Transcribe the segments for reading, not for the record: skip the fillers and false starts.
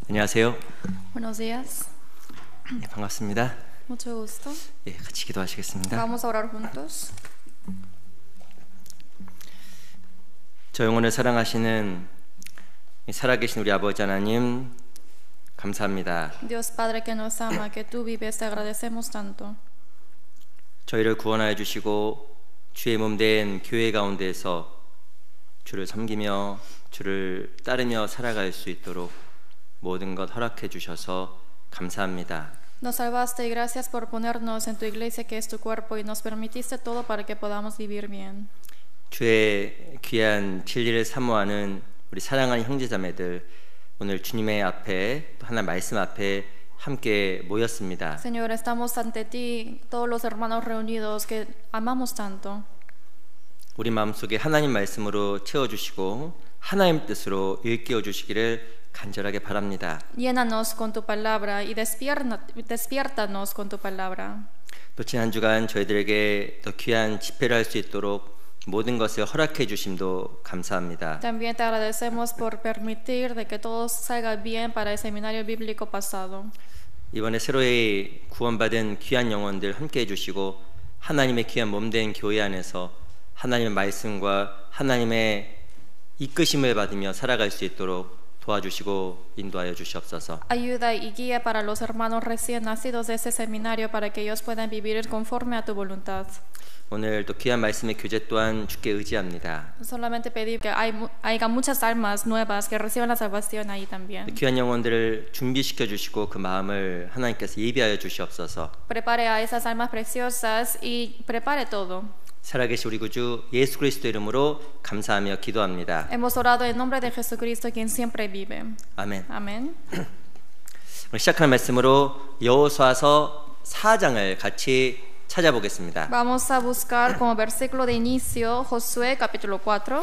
안녕하세요. Buenos días, 네, 반갑습니다. mucho gusto. 예, 같이 기도하시겠습니다. Vamos a orar juntos. 저 영혼을 사랑하시는 살아계신 우리 아버지 하나님 감사합니다. Dios Padre que nos ama, que tú vives, te agradecemos tanto. 저희를 구원하여 주시고 주의 몸된 교회 가운데에서 주를 섬기며 주를 따르며 살아갈 수 있도록 모든 것 허락해 주셔서 감사합니다. Nos salvaste y gracias por ponernos en tu iglesia que es tu cuerpo y nos permitiste todo para que podamos vivir bien. 주의 귀한 진리를 사모하는 우리 사랑하는 형제자매들 오늘 주님의 앞에 또 하나님 말씀 앞에 함께 모였습니다. Señor, estamos ante ti, todos los hermanos reunidos que amamos tanto. 우리 마음속에 하나님 말씀으로 채워주시고 하나님 뜻으로 일깨워 주시기를 간절하게 바랍니다. Llénanos con tu palabra y despiértanos con tu palabra. 또 지난 주간 저희들에게 더 귀한 집회를 할 수 있도록 모든 것을 허락해 주심도 감사합니다. También te agradecemos por permitir de que todo salga bien para el seminario bíblico pasado. 이번에 새로이 구원받은 귀한 영혼들 함께 해주시고 하나님의 귀한 몸된 교회 안에서 하나님의 말씀과 하나님의 이끄심을 받으며 살아갈 수 있도록 도와주시고 인도하여 주시옵소서. Ayuda y guía para los hermanos recién nacidos de este seminario para que ellos puedan vivir conforme a tu voluntad. 오늘 또 귀한 말씀의 교제 또한 주께 의지합니다. Solamente pedir que haya muchas almas nuevas que reciban la salvación ahí también. 귀한 영혼들을 준비시켜 주시고 그 마음을 하나님께서 예비하여 주시옵소서. Prepare a esas almas preciosas y prepare todo. 살아계신 우리 구주 예수 그리스도 이름으로 감사하며 기도합니다. Hemos orado en nombre de Jesucristo quien siempre vive. 아멘. Amén. 오늘 시작하는 말씀으로 여호수아서 4장을 같이 찾아보겠습니다. Vamos a buscar como versículo de inicio Josué capítulo 4.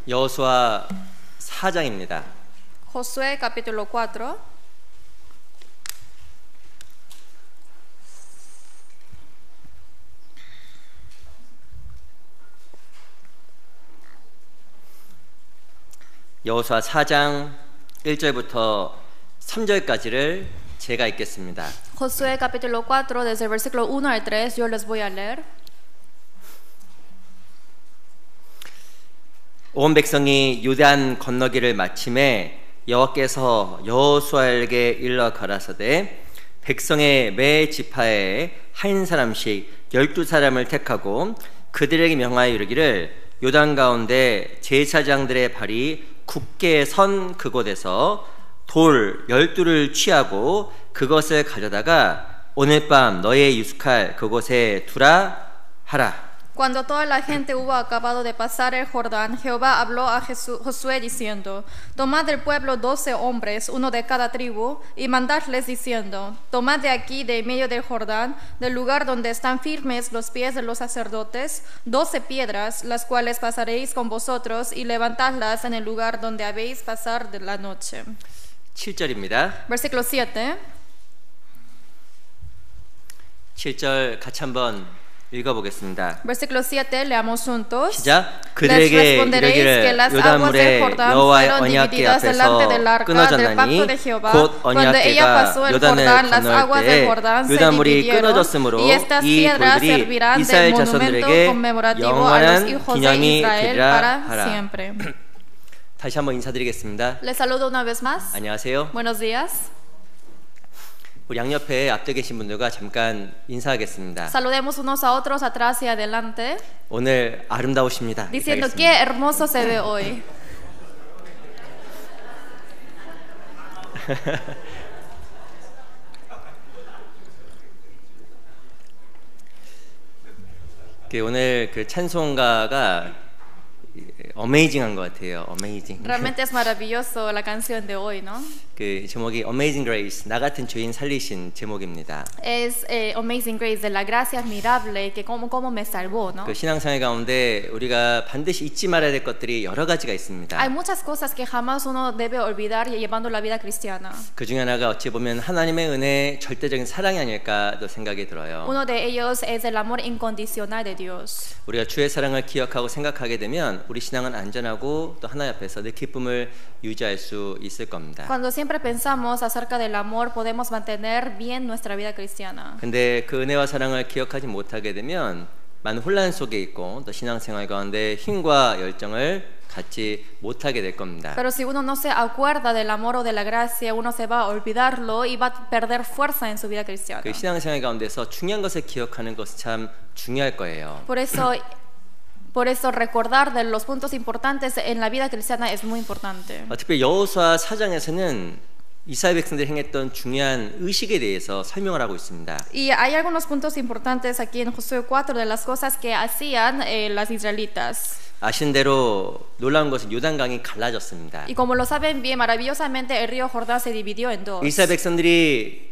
여호수아 4장입니다. Josué capítulo 4. 여호수아 4장 1절부터 3절까지를 제가 읽겠습니다. Josué capítulo 4 desde el versículo 1 al 3 yo les voy a leer. 온 백성이 요단 건너기를 마침에 여호와께서 여호수아에게 일러 가라사대 백성의 매 지파에 한 사람씩 12사람을 택하고 그들에게 명하여 이르기를 요단 가운데 제사장들의 발이 굳게 선 그곳에서 돌 12를 취하고 그것을 가져다가 오늘 밤 너의 유숙할 그곳에 두라 하라. Cuando toda la gente hubo acabado de pasar el Jordán, Jehová habló a Josué diciendo: Tomad del pueblo 12 hombres, uno de cada tribu, y mandadles diciendo: Tomad de aquí, de en medio del Jordán, del lugar donde están firmes los pies de los sacerdotes, 12 piedras, las cuales pasaréis con vosotros, y levantadlas en el lugar donde habéis pasar de la noche. 7절입니다. Versículo 7. 7절 같이 한번 읽어보겠습니다. Versículo 7, leamos juntos. 시작. 그들에게 이르기를 요단물에 여호와의 언약궤 앞에서 끊어졌나니 곧 언약궤가 요단을 건널 때 요단물이 끊어졌으므로 이 돌들이 이스라엘 자손들에게 영원한 기념이 되리라 하라. 다시 한번 인사드리겠습니다. Les saludo una vez más. 안녕하세요. Buenos días. 우리 양옆에 앞에 계신 분들과 잠깐 인사하겠습니다. Saludemos unos a otros atrás y adelante. 오늘 아름다우십니다. Diciendo qué hermoso se ve hoy. 오늘 그 찬송가가 어메이징한 것 같아요. 어메이징. Realmente es maravilloso la canción de hoy, ¿no? 그 제목이 Amazing Grace, 나 같은 죄인 살리신 제목입니다. Es Amazing Grace, de la gracia admirable que cómo me salvó, ¿no? 그 신앙생활 가운데 우리가 반드시 잊지 말아야 될 것들이 여러 가지가 있습니다. Hay muchas cosas que jamás uno debe olvidar llevando la vida cristiana. 그 중에 하나가 어찌 보면 하나님의 은혜 절대적인 사랑이 아닐까도 생각이 들어요. Uno de ellos es el amor incondicional de Dios. 우리가 주의 사랑을 기억하고 생각하게 되면 우리 신앙은 안전하고 또 하나님 앞에서 늘 기쁨을 유지할 수 있을 겁니다. Cuando siempre pensamos acerca del amor, podemos mantener bien nuestra vida cristiana. 근데 그 은혜와 사랑을 기억하지 못하게 되면 많은 혼란 속에 있고 또 신앙생활 가운데 힘과 열정을 갖지 못하게 될 겁니다. Pero si uno no se acuerda del amor o de la gracia, uno se va a olvidarlo y va a perder fuerza en su vida cristiana. 그 신앙생활 가운데서 중요한 것을 기억하는 것은 참 중요할 거예요. Por eso recordar de los puntos importantes en la vida cristiana es muy importante. 특별히 여호수아 4장에서는 이스라엘 백성들이 행했던 중요한 의식에 대해서 설명을 하고 있습니다. Y hay algunos puntos importantes aquí en Josué 4 de las cosas que hacían las israelitas. 아신 대로 놀라운 것은 요단강이 갈라졌습니다. Y como lo saben bien, maravillosamente el río Jordán se dividió en dos. 이스라엘 백성들이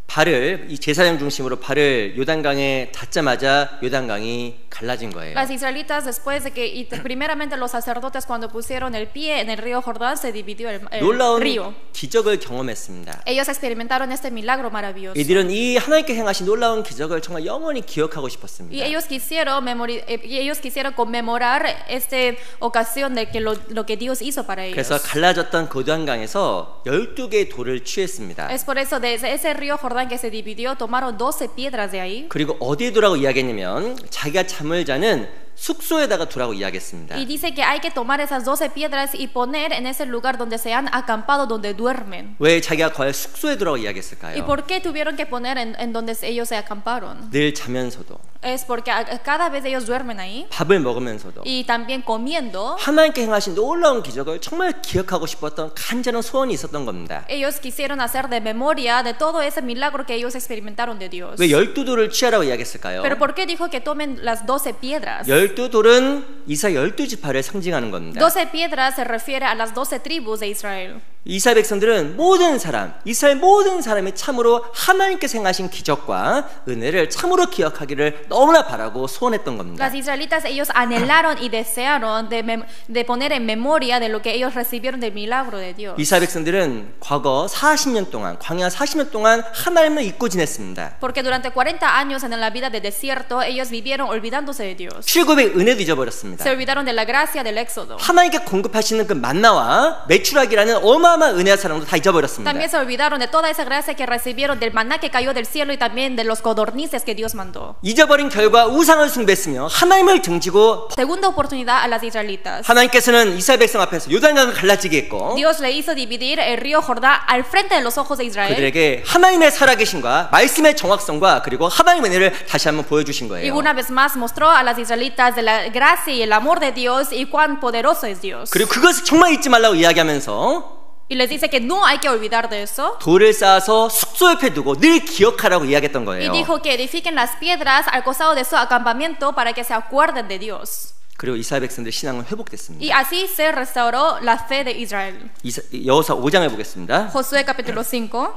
발을 이 제사장 중심으로 발을 요단강에 닿자마자 요단강이 갈라진 거예요. Las israelitas después de que primeramente los sacerdotes cuando pusieron el pie en el río Jordán se dividió el 놀라운 río. 기적을 경험했습니다. Ellos experimentaron este milagro maravilloso. 이들은 이 하나님께 행하신 놀라운 기적을 정말 영원히 기억하고 싶었습니다. Y ellos quisieron conmemorar esta ocasión de que lo que Dios hizo para ellos. 그래서 갈라졌던 그 요단강에서 12개의 돌을 취했습니다. Es por eso de ese río Jordán que se dividió tomaron 12 piedras de ahí. 그리고 어디에 두라고 이야기했냐면 자기가 잠을 자는 숙소에다가 두라고 이야기했습니다. Y dice que hay que tomar esas 12 piedras y poner en ese lugar donde se han acampado, donde duermen. 왜 자기가 과연 숙소에 두라고 이야기했을까요? ¿Y por qué tuvieron que poner en donde ellos se acamparon? 늘 자면서도 Es porque cada vez ellos duermen ahí 밥을 먹으면서도 y también comiendo. 하나님께 행하신 놀라운 기적을 정말 기억하고 싶었던 간절한 소원이 있었던 겁니다. Ellos quisieron hacer de memoria de todo ese milagro que ellos experimentaron de Dios. 왜 12돌을 취하라고 이야기했을까요? Pero ¿por qué dijo que tomen las 12 piedras? 12돌은 이스라엘 12지파를 상징하는 겁니다. 12 piedras se refiere a las 12 tribus de Israel. 이스라엘 백성들은 모든 사람, 이스라엘 모든 사람이 참으로 하나님께서 행하신 기적과 은혜를 참으로 기억하기를 너무나 바라고 소원했던 겁니다. Las israelitas ellos anhelaron y desearon de poner en memoria de lo que ellos recibieron del milagro de Dios. 이스라엘 백성들은 과거 40년 동안 광야 40년 동안 하나님을 잊고 지냈습니다. Porque durante 40 años en la vida de desierto ellos vivieron olvidándose de Dios. 출굽의 은혜도 잊어버렸습니다. Se olvidaron de la gracia del éxodo. 하나님께 공급하시는 그 만나와 메추라기라는 어마어마한 은혜와 사랑도 다 잊어버렸습니다. También se olvidaron de toda esa gracia que recibieron del maná que cayó del cielo y también de los codornices que Dios mandó. 잊어버린 결과 우상을 숭배했으며 하나님을 등지고 Segunda oportunidad a las israelitas. 하나님께서는 이스라엘 백성 앞에서 요단강을 갈라지게 했고 Dios le hizo dividir el río Jordán al frente de los ojos de Israel. 그들에게 하나님의 살아계심과 말씀의 정확성과 그리고 하나님의 은혜를 다시 한번 보여주신 Y 거예요. una vez más mostró a las israelitas de la gracia y el amor de Dios y cuán poderoso es Dios. 그리고 그것을 정말 잊지 말라고 이야기하면서 Y les dice que no hay que olvidar de eso. 돌을 쌓아서 숙소 옆에 두고 늘 기억하라고 이야기했던 Y 거예요. dijo que edifiquen las piedras al costado de su acampamento para que se acuerden de Dios. 그리고 이스라엘 백성들 신앙은 회복됐습니다. Y así se restauró la fe de Israel. 여호수아 5장을 보겠습니다. Josué capítulo 5.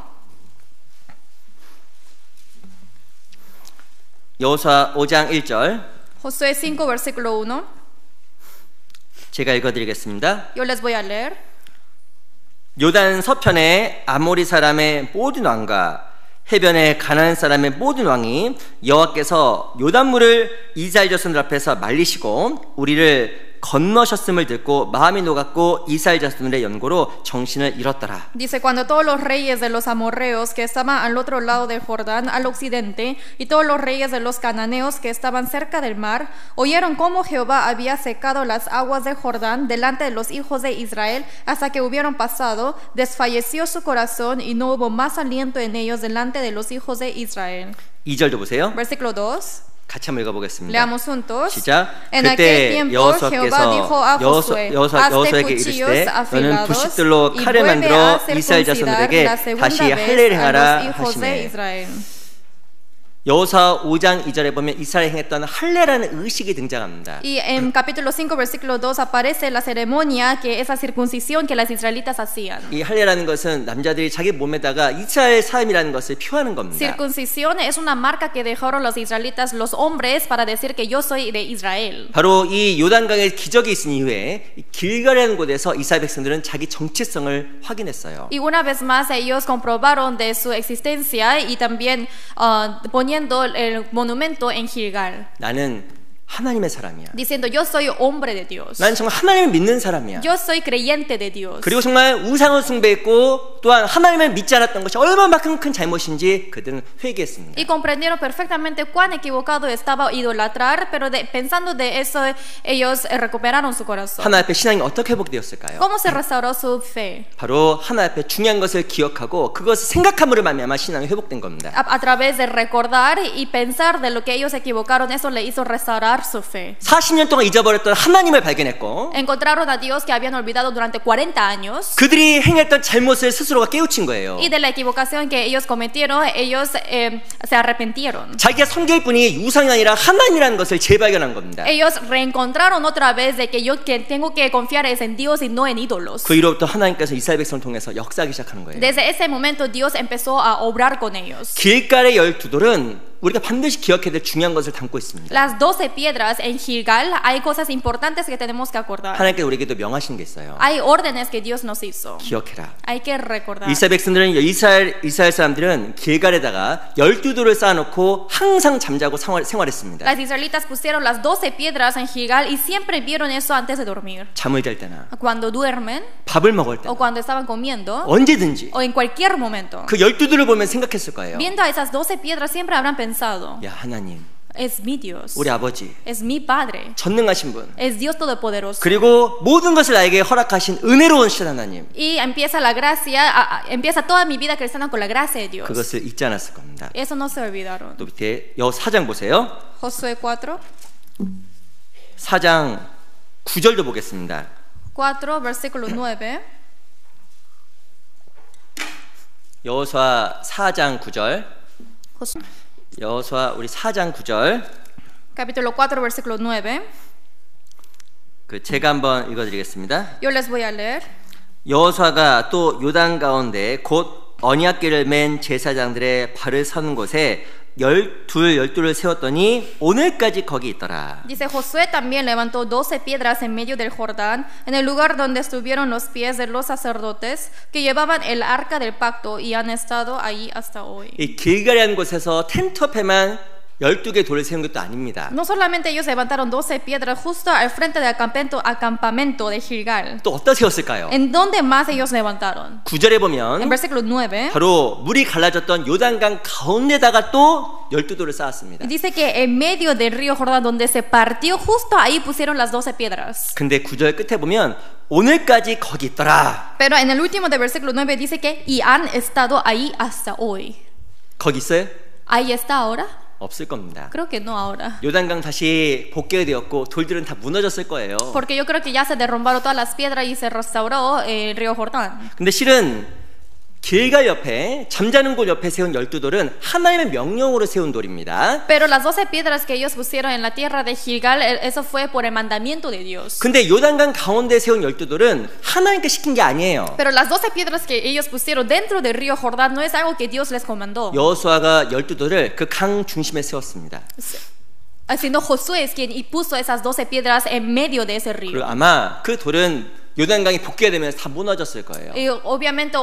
여호수아 5장 1절 Josué 5 versículo 1. 제가 읽어드리겠습니다. Yo les voy a leer. 요단 서편에 아모리 사람의 모든 왕과 해변에 가나안 사람의 모든 왕이 여호와께서 요단물을 이스라엘 자손들 앞에서 말리시고 우리를 건너셨음을 듣고 마음이 녹았고 이스라엘 자손들의 연고로 정신을 잃었더라. Dice, cuando todos los reyes de los amorreos que estaban al otro lado del Jordán, al occidente, y todos los reyes de los cananeos que estaban cerca del mar, oyeron cómo Jehová había secado las aguas del Jordán delante de los hijos de Israel hasta que hubieron pasado, desfalleció su corazón y no hubo más aliento en ellos delante de los hijos de Israel. 2절도 보세요. Versículo 2. 같이 한번 읽어보겠습니다. Leamos juntos. 시작. En aquel tiempo Jehová dijo a Josué, hazte 여호수아에게 cuchillos 이르시되 너는 afilados 부싯돌로 y 칼을 vuelve 만들어 a 이스라엘 circuncidar 자손들에게 la segunda 다시 vez 할례를 a 행하라 los hijos de 하시매. Israel. 여호수아 5장 2절에 보면 이스라엘이 행했던 할례라는 의식이 등장합니다. Y en capítulo 5, versículo 2 aparece la ceremonia, que esa circuncisión que las israelitas hacían. 이 할례라는 것은 남자들이 자기 몸에다가 이스라엘 사람이라는 것을 표하는 겁니다. Circuncisión es una marca que dejaron los israelitas, los hombres, para decir que yo soy de Israel. 바로 이 요단강에 기적이 있은 이후에 길갈이라는 곳에서 이스라엘 백성들은 자기 정체성을 확인했어요. Y una vez más ellos comprobaron de su existencia y también poniendo el monumento en Gilgal, 나는 하나님의 사람이야. diciendo yo soy hombre de Dios. 난 정말 하나님을 믿는 사람이야. Yo soy creyente de Dios. 그리고 정말 우상을 숭배했고 또한 하나님을 믿지 않았던 것이 얼마만큼 큰 잘못인지 그들은 회개했습니다. Y comprendieron perfectamente cuán equivocado estaba idolatrar, pero pensando de eso ellos recuperaron su corazón. 하나님 앞에 신앙이 어떻게 회복되었을까요? ¿Cómo se restauró su fe? 바로 하나님 앞에 중요한 것을 기억하고 그것을 생각함으로 말미암아 신앙이 회복된 겁니다. A través de recordar y pensar de lo que ellos se equivocaron, eso le hizo restaurar su fe. 40년 동안 잊어버렸던 하나님을 발견했고 Encontraron a Dios que habían olvidado durante 40 años. 그들이 행했던 잘못을 스스로가 깨우친 거예요. Y de la equivocación que ellos cometieron, ellos se arrepintieron. 자기가 섬길 분이 우상이 아니라 하나님이라는 것을 재발견한 겁니다. Ellos reencontraron otra vez de que yo que tengo que confiar es en Dios y no en ídolos. 그 이후로부터 하나님께서 이스라엘 백성을 통해서 역사하기 시작하는 거예요. Desde ese momento Dios empezó a obrar con ellos. 길갈의 12돌은 우리가 반드시 기억해야 될 중요한 것을 담고 있습니다. Las 12 piedras en Gilgal hay cosas importantes que tenemos que acordar. 하나님께서 우리에게도 명하신 게 있어요. Hay órdenes que Dios nos hizo. 기억해라. Hay que recordar. 이스라엘 백성들은 이스라엘 사람들은 길갈에다가 12돌을 쌓아놓고 항상 잠자고 생활했습니다. Las israelitas pusieron las 12 piedras en Gilgal y siempre vieron eso antes de dormir. 잠을 잘 때나 Cuando duermen 밥을 먹을 때나 o cuando estaban comiendo 언제든지 o en cualquier momento. 그 12돌을 보면 생각했을 거예요. Viendo a esas 12 piedras siempre habrán pensado, 야 하나님, es mi Dios, 우리 아버지, es mi Padre, 전능하신 분, es Dios Todopoderoso. 그리고 모든 것을 나에게 허락하신 은혜로운 신 하나님. Y empieza la gracia, empieza toda mi vida cristiana con la gracia de Dios. 그것을 잊지 않았을 겁니다. Eso no se olvidaron. 또 밑에 4장 보세요. Josué 4, 4장 9절도 보겠습니다. 4, versículo 9. 여호수아 4장 9절. Josué, 여호수아 우리 4장 9절. capítulo 4, versículo 9. 그 제가 한번 읽어드리겠습니다. Yo les voy a leer. 여호수아가 또 요단 가운데 곧 언약궤를 맨 제사장들의 발을 서는 곳에 12를 세웠더니 오늘까지 거기 있더라. Dice, Josué también levantó 12 piedras en medio del Jordán, en el lugar donde estuvieron los pies de los sacerdotes que llevaban el arca del pacto y han estado ahí hasta hoy. 이 길갈이라는 곳에서 텐트 앞에만 12개 돌을 세운 것도 아닙니다. No solamente ellos levantaron 12 piedras justo al frente del acampamento de Gilgal. 또 어디다 세웠을까요? ¿En dónde más ellos levantaron? 9절에 En 보면 versículo 9 바로 물이 갈라졌던 요단강 가운데다가 또 12돌을 쌓았습니다. dice que en medio del río Jordán donde se partió, justo ahí pusieron las 12 piedras. 근데 9절 끝에 보면 오늘까지 거기 있더라. Pero en el último del versículo 9 dice que y han estado ahí hasta hoy. 거기 있어요? ¿Ahí está ahora? 없을 겁니다. Creo que no ahora. 요단강 다시 복개가 되었고 돌들은 다 무너졌을 거예요. Porque yo creo que ya se derrumbaron todas las piedras y se restauró el río Jordán. 근데 실은 길갈 옆에 잠자는 곳 옆에 세운 12돌은 하나님의 명령으로 세운 돌입니다. Pero las 12 piedras que ellos pusieron en la tierra de Gilgal, eso fue por el mandamiento de Dios. 근데 요단강 가운데 세운 12돌은 하나님께 시킨 게 아니에요. Pero las 12 piedras que ellos pusieron dentro del río Jordán no es algo que Dios les comandó. 여호수아가 12돌을 그 강 중심에 세웠습니다. Sino Josué es quien puso esas 12 piedras en medio de ese 그리고 río. 아마 그 돌은 요단강이 복개가 되면서 다 무너졌을 거예요. Y obviamente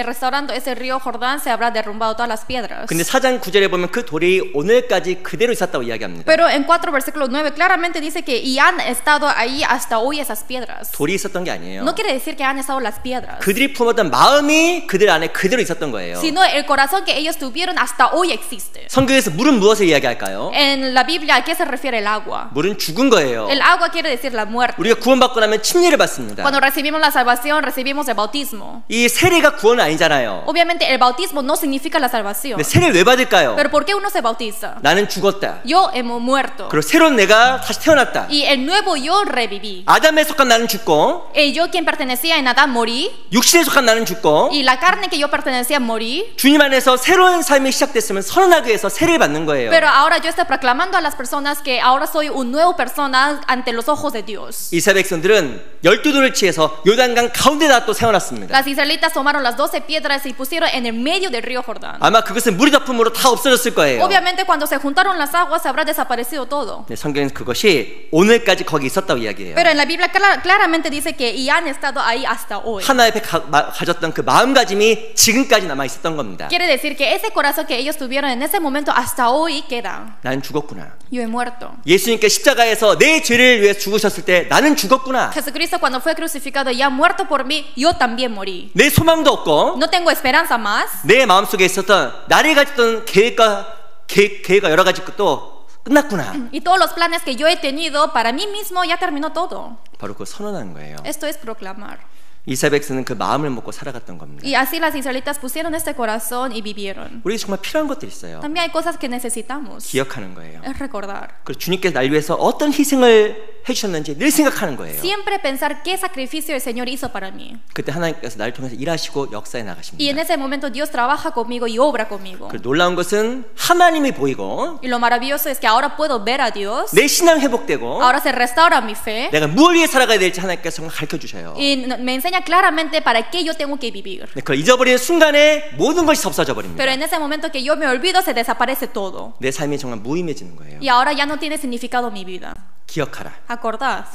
restaurando ese río Jordán se habrá derrumbado todas las piedras. 근데 4장 9절에 보면 그 돌이 오늘까지 그대로 있었다고 이야기합니다. Pero en 4 versículo 9 claramente dice que y han estado ahí hasta hoy esas piedras. 돌이 있었던 게 아니에요. No quiere decir que han estado las piedras, 그들이 품었던 마음이 그들 안에 그대로 있었던 거예요. sino el corazón que ellos tuvieron hasta hoy existe. 성경에서 물은 무엇을 이야기할까요? En la Biblia, ¿a qué se refiere el agua? 물은 죽은 거예요. El agua quiere decir la muerte. 우리가 구원받고 나면 침례를 받습니다. Cuando recibimos la salvación, recibimos el bautismo. 이 세례가 구원은 아니잖아요. Obviamente el bautismo no significa la salvación. 근데 세례를 왜 받을까요? Pero ¿por qué uno se bautiza? 나는 죽었다. Yo hemos muerto. 그리고 새로운 내가 다시 태어났다. Y el nuevo yo reviví. 아담에 속한 나는 죽고 El yo quien pertenecía en Adán morí. 육신에 속한 나는 죽고 Y la carne que yo pertenecía morí. 주님 안에서 새로운 삶이 시작됐으면 선언하기 위해서 세례를 받는 거예요. Pero ahora yo estoy proclamando a las personas que ahora soy un nuevo persona ante los ojos de Dios. 이스라엘 백성들은 12돌을 취해서 요단강 가운데다 또 세워놨습니다. Las israelitas tomaron las 12 piedras y pusieron en el medio del río Jordán. 아마 그것은 물이 덮음으로 다 없어졌을 거예요. Obviamente cuando se juntaron las aguas se habrá desaparecido todo. 네, 성경은 그것이 오늘까지 거기 있었다고 이야기해요. Pero en la Biblia claramente dice que y han estado ahí hasta hoy. 하나님 앞에 가졌던 그 마음가짐이 지금까지 남아 있었던 겁니다. Quiere decir que ese corazón que ellos tuvieron en ese momento hasta hoy queda. 난 죽었구나. Yo he muerto. 예수님께 십자가에서 내 죄를 위해 죽으셨을 때 나는 죽었구나. Jesucristo cuando fue crucificado y ha muerto por mí, yo también morí. 내 소망도 없고 No tengo esperanza más. 내 마음속에 있었던 나를 가졌던 계획과 여러 가지 것도 끝났구나. Y todos los planes que yo he tenido para mí mismo ya terminó todo. 바로 그 선언하는 거예요. Esto es proclamar. 이스라엘 백성은 그 마음을 먹고 살아갔던 겁니다. Y así las israelitas pusieron este corazón y vivieron. 우리 정말 필요한 것들이 있어요. También hay cosas que necesitamos. 기억하는 거예요. Es recordar. 그리고 주님께서 날 위해서 어떤 희생을 해주셨는지 늘 생각하는 거예요. Siempre pensar qué sacrificio el Señor hizo para mí. 그때 하나님께서 나를 통해서 일하시고 역사에 Y en 나가십니다. ese momento Dios trabaja conmigo y obra conmigo. 그 놀라운 것은 하나님이 보이고 Y lo maravilloso es que ahora puedo ver a Dios. 내 신앙 회복되고 Ahora se restaura mi fe. 내가 무엇을 위해 살아가야 될지 하나님께서 정말 가르쳐 주셔요. Y me enseña claramente para qué yo tengo que vivir. 네, 그걸 잊어버리는 순간에 모든 것이 없어져 버립니다. Pero en ese momento que yo me olvido se desaparece todo. 내 삶이 정말 무의미해지는 거예요. Y ahora ya no tiene significado mi vida. 기억하라. Acordad.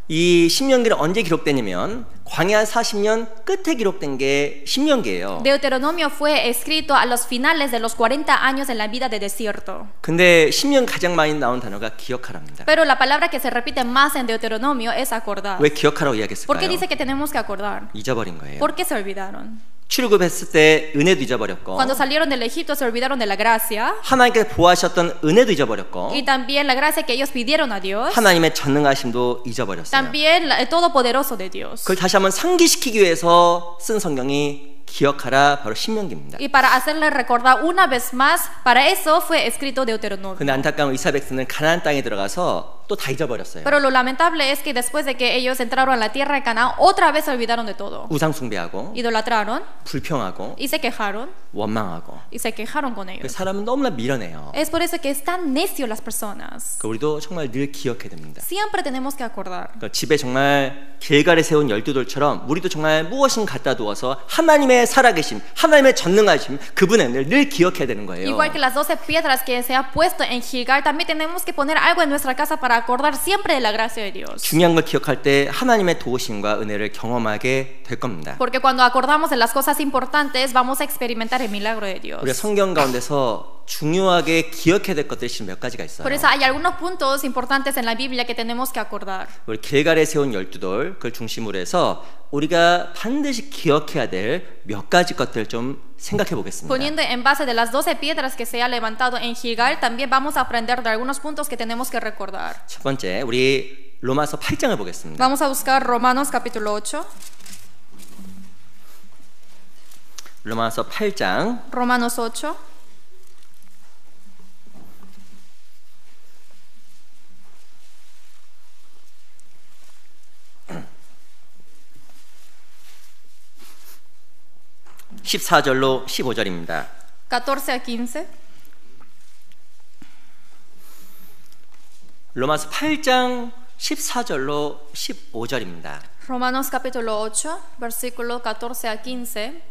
이 신명기는 언제 기록되냐면 광야 40년 끝에 기록된 게 신명기예요. Deuteronomio fue escrito a los finales de los 40 años en la vida de desierto. 근데 신명 가장 많이 나온 단어가 기억하랍니다. Pero la palabra que se repite más en Deuteronomio es acordar. 왜 기억하라고 ¿Por qué 이야기했을까요? dice que tenemos que acordar? 잊어버린 거예요. ¿Por qué se olvidaron? 출애굽했을 때 은혜도 잊어버렸고 Cuando salieron del Egipto se olvidaron de la gracia 하나님께서 보호하셨던 은혜도 잊어버렸고 y también la gracia que ellos pidieron a Dios. 하나님의 전능하심도 잊어버렸어요. También el todopoderoso de Dios. 그걸 다시 한번 상기시키기 위해서 쓴 성경이 기억하라 바로 신명기입니다. Y para hacerle recordar una vez más, para eso fue escrito Deuteronomio. 근데 안타까운 이스라엘 백성은 가나안 땅에 들어가서 또 다 잊어버렸어요. Pero lo lamentable es que después de que ellos entraron a la tierra de Canaán, otra vez se olvidaron de todo. 우상 숭배하고 Idolatraron 불평하고 y se quejaron 원망하고 y se quejaron con ellos. 사람은 너무나 미련해요. Es por eso que están necios las personas. 우리도 정말 늘 기억해야 됩니다. Siempre tenemos que acordar. 그러니까 집에 정말 길갈에 세운 12돌처럼 우리도 정말 무엇인 갖다 두어서 하나님의 살아계심, 하나님의 전능하심, 그분의 은혜를 늘 기억해야 되는 거예요. Igual que las 12 piedras que se ha puesto en Gilgal, también tenemos que poner algo en nuestra casa para acordar siempre de la gracia de Dios. 중요한 걸 기억할 때 하나님의 도우심과 은혜를 경험하게 될 겁니다. Porque cuando acordamos de las cosas importantes, vamos a experimentar el milagro de Dios. 우리가 성경 가운데서 중요하게 기억해야 될 것들이 지금 몇 가지가 있어요. Por eso hay algunos puntos importantes en la Biblia que tenemos que acordar. 우리 길갈에 세운 12돌 그걸 중심으로 해서 우리가 반드시 기억해야 될 몇 가지 것들 좀 생각해 보겠습니다. Poniendo en base de las 12 piedras que se ha levantado en Gilgal, también vamos a aprender de algunos puntos que tenemos que recordar. 첫 번째, 우리 로마서 8장을 보겠습니다. Vamos a buscar Romanos capítulo 8. 로마서 8장 Romanos 8. (14절로 15절입니다) 14 a 15. 로마서 8장 14절로 15절입니다. Romanos capítulo 8, versículo 14 a 15.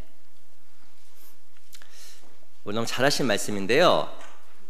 오늘 너무 잘하신 말씀인데요.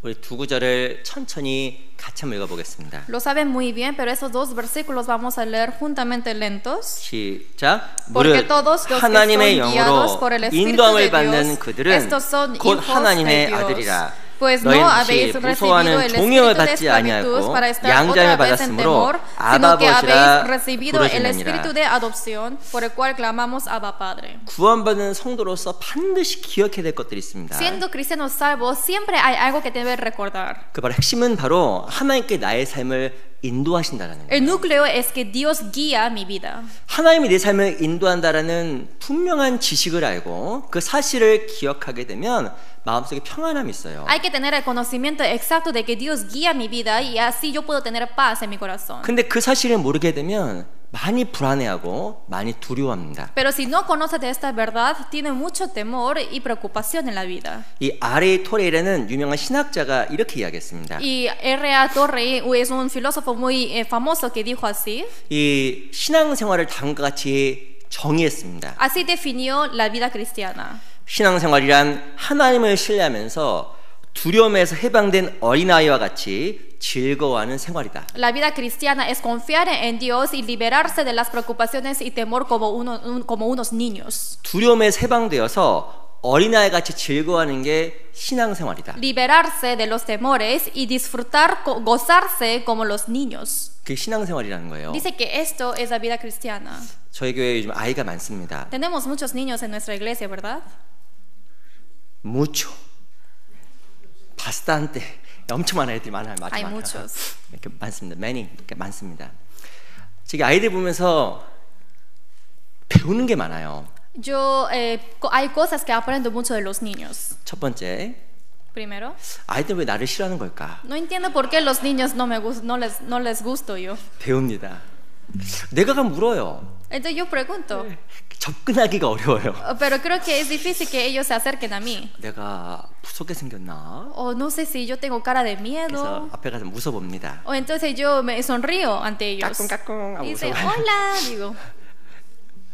우리 두 구절을 천천히 같이 한번 읽어보겠습니다. Lo saben muy bien, pero esos dos versículos vamos a leer juntamente lentos. 시작. Porque 무릇 todos los que 하나님의 son guiados 영으로 por el Espíritu 인도함을 de 받는 Dios, 그들은 estos son 곧 hijos 하나님의 de Dios. 아들이라. Pues no 너희는 habéis 다시 recibido 무서워하는 el 종영을 espíritu de 받지 esclavitud 아니하고 para estar 양자를 otra vez en 받았으므로 temor, sino que 아바버지라 habéis recibido el 부르짖느니라. espíritu de adopción, por el cual clamamos Abba Padre. 구원받은 성도로서 반드시 기억해야 될 것들이 있습니다. Siendo cristianos salvos, siempre hay algo que debe recordar. 그 바로 핵심은 바로 하나님께 나의 삶을 인도하신다라는 El 거예요. núcleo es que Dios guía mi vida. 하나님이 내 삶을 인도한다라는 분명한 지식을 알고 그 사실을 기억하게 되면 마음속에 평안함이 있어요. Hay que tener el conocimiento exacto de que Dios guía mi vida y así yo puedo tener paz en mi corazón. 근데 그 사실을 모르게 되면 많이 불안해하고 많이 두려워합니다. Pero si no conoce de esta verdad, tiene mucho temor y preocupación en la vida. 이 R.A. 토레이라는 유명한 신학자가 이렇게 이야기했습니다. Y R.A. Torrey es un filósofo muy famoso que dijo así. 이 신앙생활을 다음과 같이 정의했습니다. Así definió la vida cristiana. 신앙생활이란 하나님을 신뢰하면서 두려움에서 해방된 어린아이와 같이 즐거워하는 생활이다. La vida cristiana es confiar en Dios y liberarse de las preocupaciones y temor como unos niños. 두려움에서 해방되어서 어린아이 같이 즐거워하는 게 신앙생활이다. Liberarse de los temores y disfrutar, gozarse como los niños. 그게 신앙생활이라는 거예요. Dice que esto es la vida cristiana. 저희 교회에 요즘 아이가 많습니다. Tenemos muchos niños en nuestra iglesia, ¿verdad? mucho, bastante. 엄청 많은 애들이 많아요. Hay muchos. 이렇게 많습니다. many 이렇게 많습니다. 저기 아이들 보면서 배우는 게 많아요. Hay cosas que aprendo mucho de los niños. 첫 번째, Primero, 아이들 왜 나를 싫어하는 걸까? no entiendo por qué los niños no les gusto yo. 배웁니다. 내가 가면 울어요. Entonces yo pregunto, 접근하기가 어려워요. pero creo que es difícil que ellos se acerquen a mí. 내가 무섭게 생겼나? O no sé si yo tengo cara de 그래서 miedo. 앞에 가서 무서봅니다. O entonces yo me sonrío ante ellos. 까꿍까꿍 하고 Y dice, 무서워. hola, digo.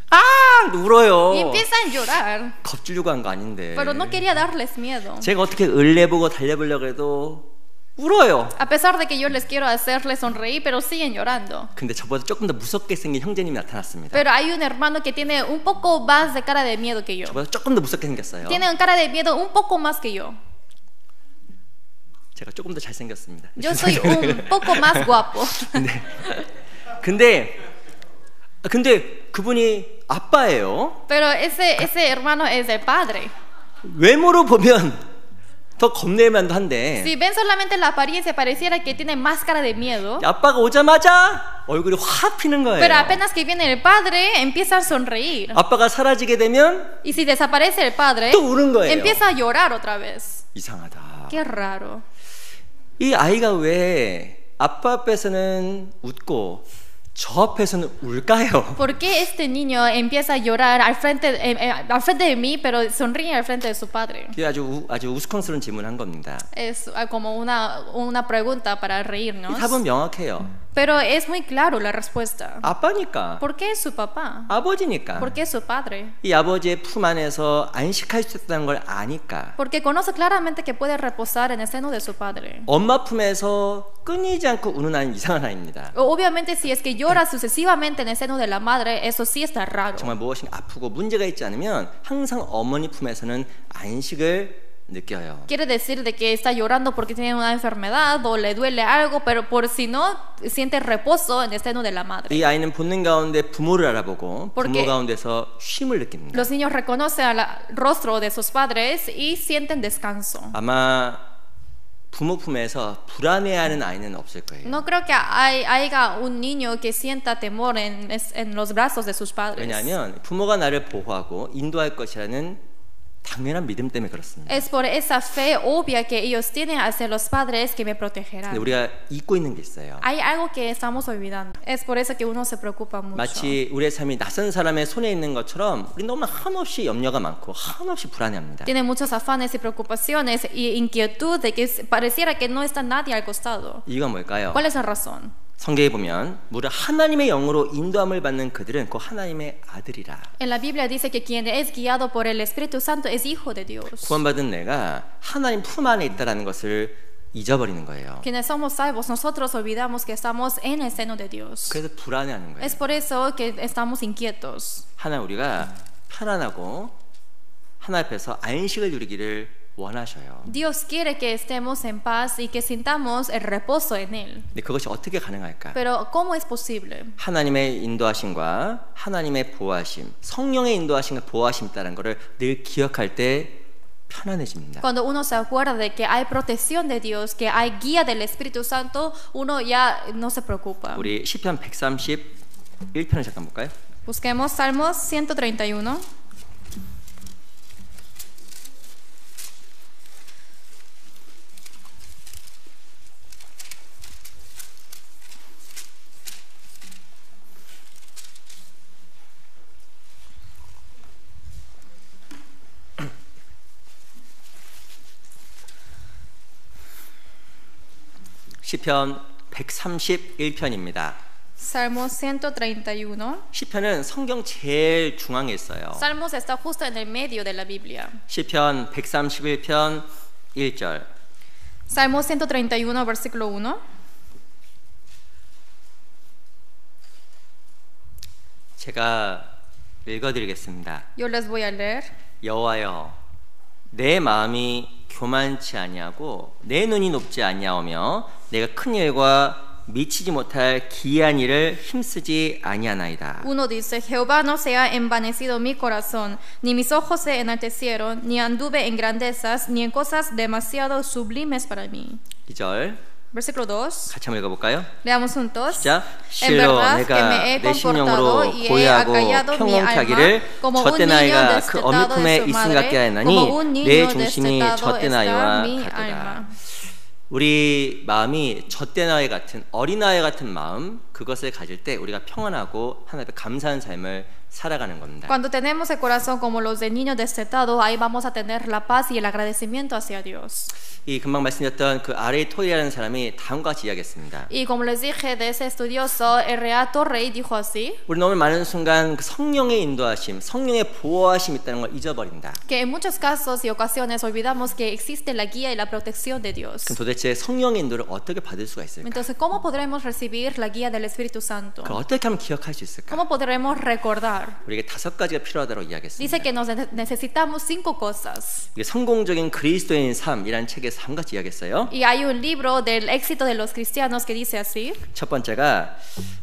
아! 울어요. Y empiezan a llorar. 겁주려고 한 거 아닌데. Pero no quería darles miedo. 제가 어떻게 을내보고 달래보려고 해도 울어요. A pesar de que yo les quiero hacerles sonreír, pero siguen llorando. 근데 저보다 조금 더 무섭게 생긴 형제님이 나타났습니다. Pero hay un hermano que tiene un poco más de cara de miedo que yo. 저보다 조금 더 무섭게 생겼어요. Tiene una cara de miedo un poco más que yo. 제가 조금 더 잘생겼습니다. Yo soy un poco más guapo. 근데 그분이 아빠예요. Pero ese hermano es el padre. 외모로 보면 더 겁낼만도 한데 Si ven solamente la apariencia, pareciera que tiene más cara de miedo. 아빠가 오자마자 얼굴이 확 피는 거예요. Pero apenas que viene el padre, empieza a sonreír. 아빠가 사라지게 되면 Y si desaparece el padre, 또 우는 거예요. empieza a llorar otra vez. 이상하다. Qué raro. 이 아이가 왜 아빠 앞에서는 웃고 저 앞에서는 울까요? ¿Por qué este niño empieza a llorar al frente de mí, pero sonríe al frente de su padre? 이게 아주 우스꽝스러운 질문을 한 겁니다. Es como una pregunta para 이 reírnos. 답은 명확해요. Pero es muy claro la respuesta. 아빠니까, ¿Por qué es su papá? 아버지니까. ¿Por qué es su padre? 이 아버지의 품 안에서 안식할 수 있다는 걸 아니까. Porque conoce claramente que puede reposar en el seno de su padre. 엄마 품에서 끊이지 않고 우는 아이는 이상한 아이입니다. Obviamente, si es que llora sucesivamente en el seno de la madre, eso sí está raro. 정말 무엇인가 아프고 문제가 있지 않으면 항상 어머니 품에서는 안식을 느껴요. Quiere decir de que está llorando porque tiene una enfermedad o le duele algo, pero por si no, siente reposo en el seno de la madre. 이 아이는 본능 가운데 부모를 알아보고 Porque 부모 가운데서 쉼을 느낍니다. Los niños reconocen al rostro de sus padres y sienten descanso. 아마 부모 품에서 불안해하는 아이는 없을 거예요. No creo que haya un niño que sienta temor en los brazos de sus padres. 왜냐하면 부모가 나를 보호하고 인도할 것이라는 당연한 믿음 때문에 그렇습니다. Es por esa fe obvia que ellos tienen hacia los padres que me protegerán. 근데 우리가 잊고 있는 게 있어요. Hay algo que estamos olvidando. Es por eso que uno se preocupa mucho. 마치 우리의 삶이 낯선 사람의 손에 있는 것처럼 우리 너무 한없이 염려가 많고 한없이 불안해합니다. Tiene muchos afanes y preocupaciones y inquietud de que pareciera que no está nadie al costado. 이유가 뭘까요? ¿Cuál es la razón? 성경에 보면 무릇 하나님의 영으로 인도함을 받는 그들은 그 하나님의 아들이라. En la Biblia dice que quien es guiado por el Espíritu Santo es hijo de Dios. 구원받은 내가 하나님 품 안에 있다라는 것을 잊어버리는 거예요. Quienes somos salvos, nosotros olvidamos que estamos en el seno de Dios. 그래서 불안해하는 거예요. Es por eso que estamos inquietos. 하나님 우리가 편안하고 하나님 앞에서 안식을 누리기를 원하셔요. Dios quiere que estemos en paz y que sintamos el reposo en Él. 근데 그것이 어떻게 가능할까? Pero ¿cómo es posible? 하나님의 인도하심과 하나님의 보호하심, 성령의 인도하심과 보호하심이 있다는 것을 늘 기억할 때 편안해집니다. Cuando uno se acuerda de que hay protección de Dios, que hay guía del Espíritu Santo, uno ya no se preocupa. 우리 시편 131편을 잠깐 볼까요? Busquemos Salmos 131. 시편 131편입니다. Salmos 131. 시편은 성경 제일 중앙에 있어요. Salmos está justo en el medio de la Biblia. 시편 131편 1절. Salmos 131, versículo 1. 제가 읽어드리겠습니다. Yo les voy a leer. 여호와여, 내 마음이 교만치 아니하고 내 눈이 높지 아니하오며 내가 큰 일과 미치지 못할 기이한 일을 힘쓰지 아니하나이다. Uno dice, Jehová no se ha envanecido mi corazón, ni mis ojos se enaltecieron, ni anduve en grandezas, ni en cosas demasiado sublimes para mí. 2절 Versículo 2. 같이 한번 읽어볼까요? Leamos juntos. 시작. En 실로 verdad que 내가 me he 내 comportado 심령으로 y he 고요하고 acallado mi 평온케 alma 하기를 como un 젖된 niño 아이가 그 destetado 어미 de 품에 su 있음 madre, 같게 하였나니 como un 내 niño 중심이 destetado 젖된 está 아이와 mi 같도다. alma. 우리 마음이 젖된 아이 같은 어린아이 같은 마음, 그것을 가질 때 우리가 평안하고 하나님 앞에 감사하는 삶을 살아가는 겁니다. Cuando tenemos el corazón como los de niños destetados, ahí vamos a tener la paz y el agradecimiento hacia Dios. 이 금방 말씀드렸던 그 R.A. 토이라는 사람이 다음과 같이 이야기했습니다. Y como les dije de ese estudioso, R.A. Torrey dijo así, 우리 너무 많은 순간 그 성령의 인도하심, 성령의 보호하심이 있다는 걸 잊어버린다. que en muchos casos y ocasiones olvidamos que existe la guía y la protección de Dios. 그럼 도대체 성령의 인도를 어떻게 받을 수가 있을까? Entonces, ¿cómo podremos recibir la guía del Espíritu Santo? 그걸 어떻게 하면 기억할 수 있을까? ¿Cómo podremos recordar? 우리에게 5가지가 필요하다고 이야기했습니다. Dice que necesitamos 5 cosas. 이게 성공적인 그리스도인 삶이라는 책에서 한 가지 이야기했어요. Y hay un libro del éxito de los cristianos que dice así. 첫 번째가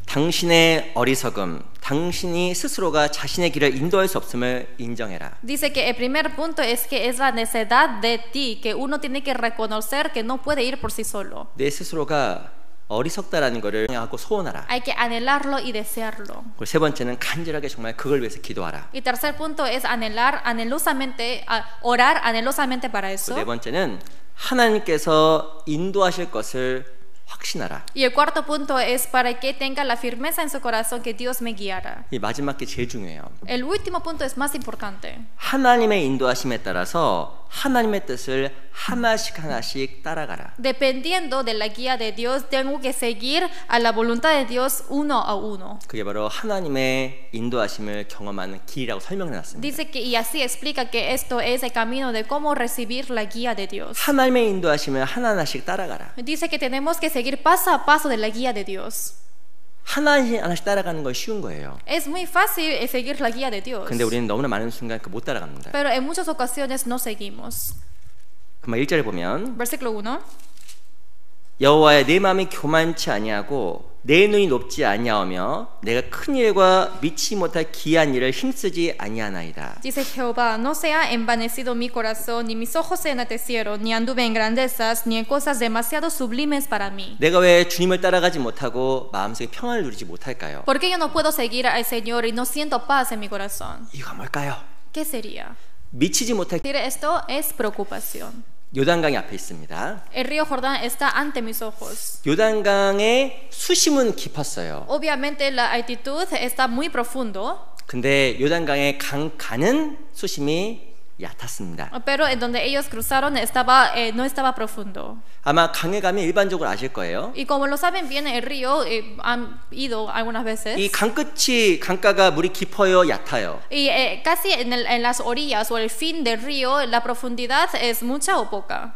당신의 어리석음, 당신이 스스로가 자신의 길을 인도할 수 없음을 인정해라. Dice que el primer punto es que es la necedad de ti, que uno tiene que reconocer que no puede ir por sí solo. 내 스스로가 어리석다라는 것을 하고 소원하라. Hay que anhelarlo y desearlo. 그리고 세 번째는 간절하게 정말 그걸 위해서 기도하라. Y tercer punto es anhelar anhelosamente, orar anhelosamente para eso. 네 번째는 하나님께서 인도하실 것을 확신하라. Y el cuarto punto es para que tenga la firmeza en su corazón que Dios me guiará. 이 마지막 게 제일 중요해요. El último punto es más importante. 하나님의 인도하심에 따라서 하나님의 뜻을 하나씩 하나씩 따라가라. Dependiendo de la guía de Dios, tengo que seguir a la voluntad de Dios uno a uno. 그게 바로 하나님의 인도하심을 경험하는 길이라고 설명해놨습니다. Dice que y así explica que esto es el camino de cómo recibir la guía de Dios. 하나님의 인도하심을 하나하나씩 따라가라. Dice que tenemos que seguir paso a paso de la guía de Dios. 하나씩 따라가는 건 쉬운 거예요. Es muy fácil seguir la guía de Dios. 근데 우리는 너무나 많은 순간 그 못 따라갑니다. Pero en muchas ocasiones no seguimos. 그만 1절에 보면 Versículo 1. 여호와의 내 마음이 교만치 아니하고 내 눈이 높지 아니하오며 내가 큰 일과 미치지 못할 기이한 일을 힘쓰지 아니하나이다. Dice Jehová, no se ha envanecido mi corazón, ni mis ojos se enaltecieron, ni anduve en grandezas, ni en cosas demasiado sublimes para mí. 내가 왜 주님을 따라가지 못하고 마음속에 평안을 누리지 못할까요? ¿Por qué yo no puedo seguir al Señor y no siento paz en mi corazón? 이유가 뭘까요? ¿Qué sería? 미치지 못할 Decir esto es preocupación. 요단강이 앞에 있습니다. El río Jordán está ante mis ojos. 요단강의 수심은 깊었어요. Obviamente la altitud está muy profundo, 근데 요단강의 강가는 수심이 얕았습니다. pero en donde ellos cruzaron no estaba profundo. 아마 강에 가면 일반적으로 아실 거예요. Y como lo saben bien, el río han ido algunas veces. 이 강끝이 강가가 물이 깊어요, 얕아요. Y casi en las orillas o el fin del río, la profundidad es mucha o poca.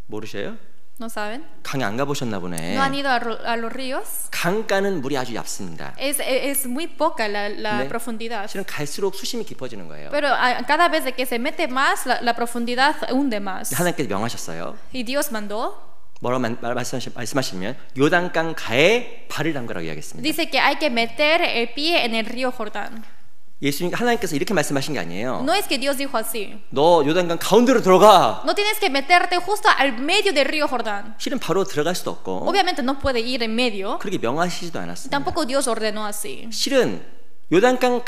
모르셔요? ¿No saben? 강에 안 가보셨나 보네. ¿No han ido a los ríos? 강가는 물이 아주 얕습니다. Es muy poca la 네. profundidad. 실은 갈수록 수심이 깊어지는 거예요. Pero cada vez que se mete más, la profundidad hunde más. 하나님께서 명하셨어요. Y Dios mandó. 뭐라고 말씀하시면 요단강 가에 발을 담그라고 이야기했습니다. Dice que hay que meter el pie en el río Jordán. 예수님 하나님께서 이렇게 말씀하신 게 아니에요. No es que Dios dijo así. 너 요단강 가운데로 들어가. No tienes que meterte justo al medio del río Jordán. 실은 바로 들어갈 수도 없고 Obviamente no puede ir en medio. 그렇게 명하시지도 않았습니다. Tampoco Dios ordenó así. 실은 요단강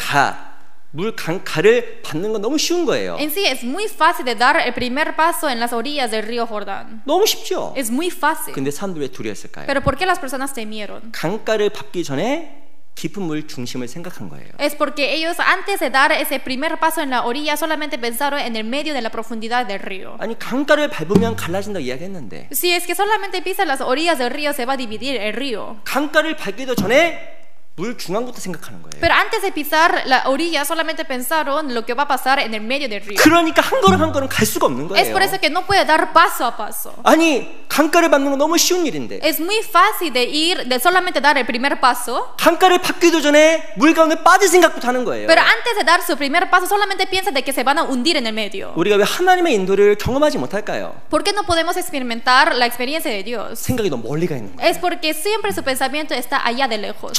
물 강가를 밟는 건 너무 쉬운 거예요. En sí es muy fácil de dar el primer paso en las orillas del río Jordán. 너무 쉽죠. Es muy fácil. 근데 사람들이 왜 두려웠을까요? Pero ¿por qué las personas temieron? 강가를 밟기 전에 깊은 물 중심을 생각한 거예요. Es porque ellos antes de dar ese primer paso en la orilla solamente pensaron en el medio de la profundidad del río. 아니 강가를 밟으면 갈라진다고 이야기했는데 Si es que solamente pisas las orillas del río se va a dividir el río. 강가를 밟기도 전에 물 중앙부터 생각하는 거예요. Pero antes de pisar la orilla solamente pensaron lo que va a pasar en el medio del río. 그러니까 한 걸음 한 걸음 갈 수가 없는 거예요. Es por eso que no puede dar paso a paso. 아니 강가를 밟는 건 너무 쉬운 일인데 Es muy fácil de ir, de solamente dar el primer paso. 강가를 밟기도 전에 물 가운데 빠질 생각부터 하는 거예요. Pero antes de dar su primer paso solamente piensa de que se van a hundir en el medio. 우리가 왜 하나님의 인도를 경험하지 못할까요? ¿Por qué no podemos experimentar la experiencia de Dios? 생각이 너무 멀리 가 있는 거예요. Es porque siempre su pensamiento está allá de lejos.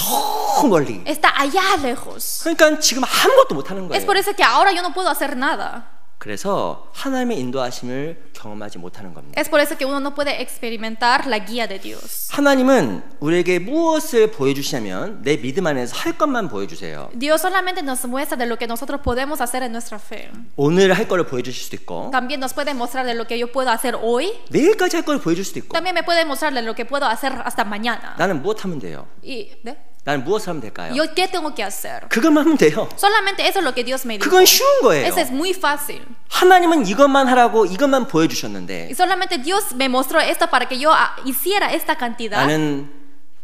저 멀리. Está allá lejos. 그러니까 지금 아무것도 못 하는 Es 거예요. por eso que ahora yo no puedo hacer nada. 그래서 하나님의 인도하심을 경험하지 못하는 겁니다. Es por eso que uno no puede experimentar la guía de Dios. 하나님은 우리에게 무엇을 보여주시냐면 내 믿음 안에서 할 것만 보여주세요. Dios solamente nos muestra de lo que nosotros podemos hacer en nuestra fe. 오늘 할 거를 보여주실 수도 있고 También nos puede mostrar de lo que yo puedo hacer hoy. 내일까지 할 거를 보여줄 수도 있고 También me puede mostrar de lo que puedo hacer hasta mañana. 나는 무엇 하면 돼요? Y, ¿de? 나는 무엇을 하면 될까요? ¿Yo qué tengo que hacer? 그것만 하면 돼요. Solamente eso es lo que Dios me dijo. 그건 쉬운 거예요. Eso es muy fácil. 하나님은 이것만 하라고 이것만 보여주셨는데 Y solamente Dios me mostró esto para que yo hiciera esta cantidad. 나는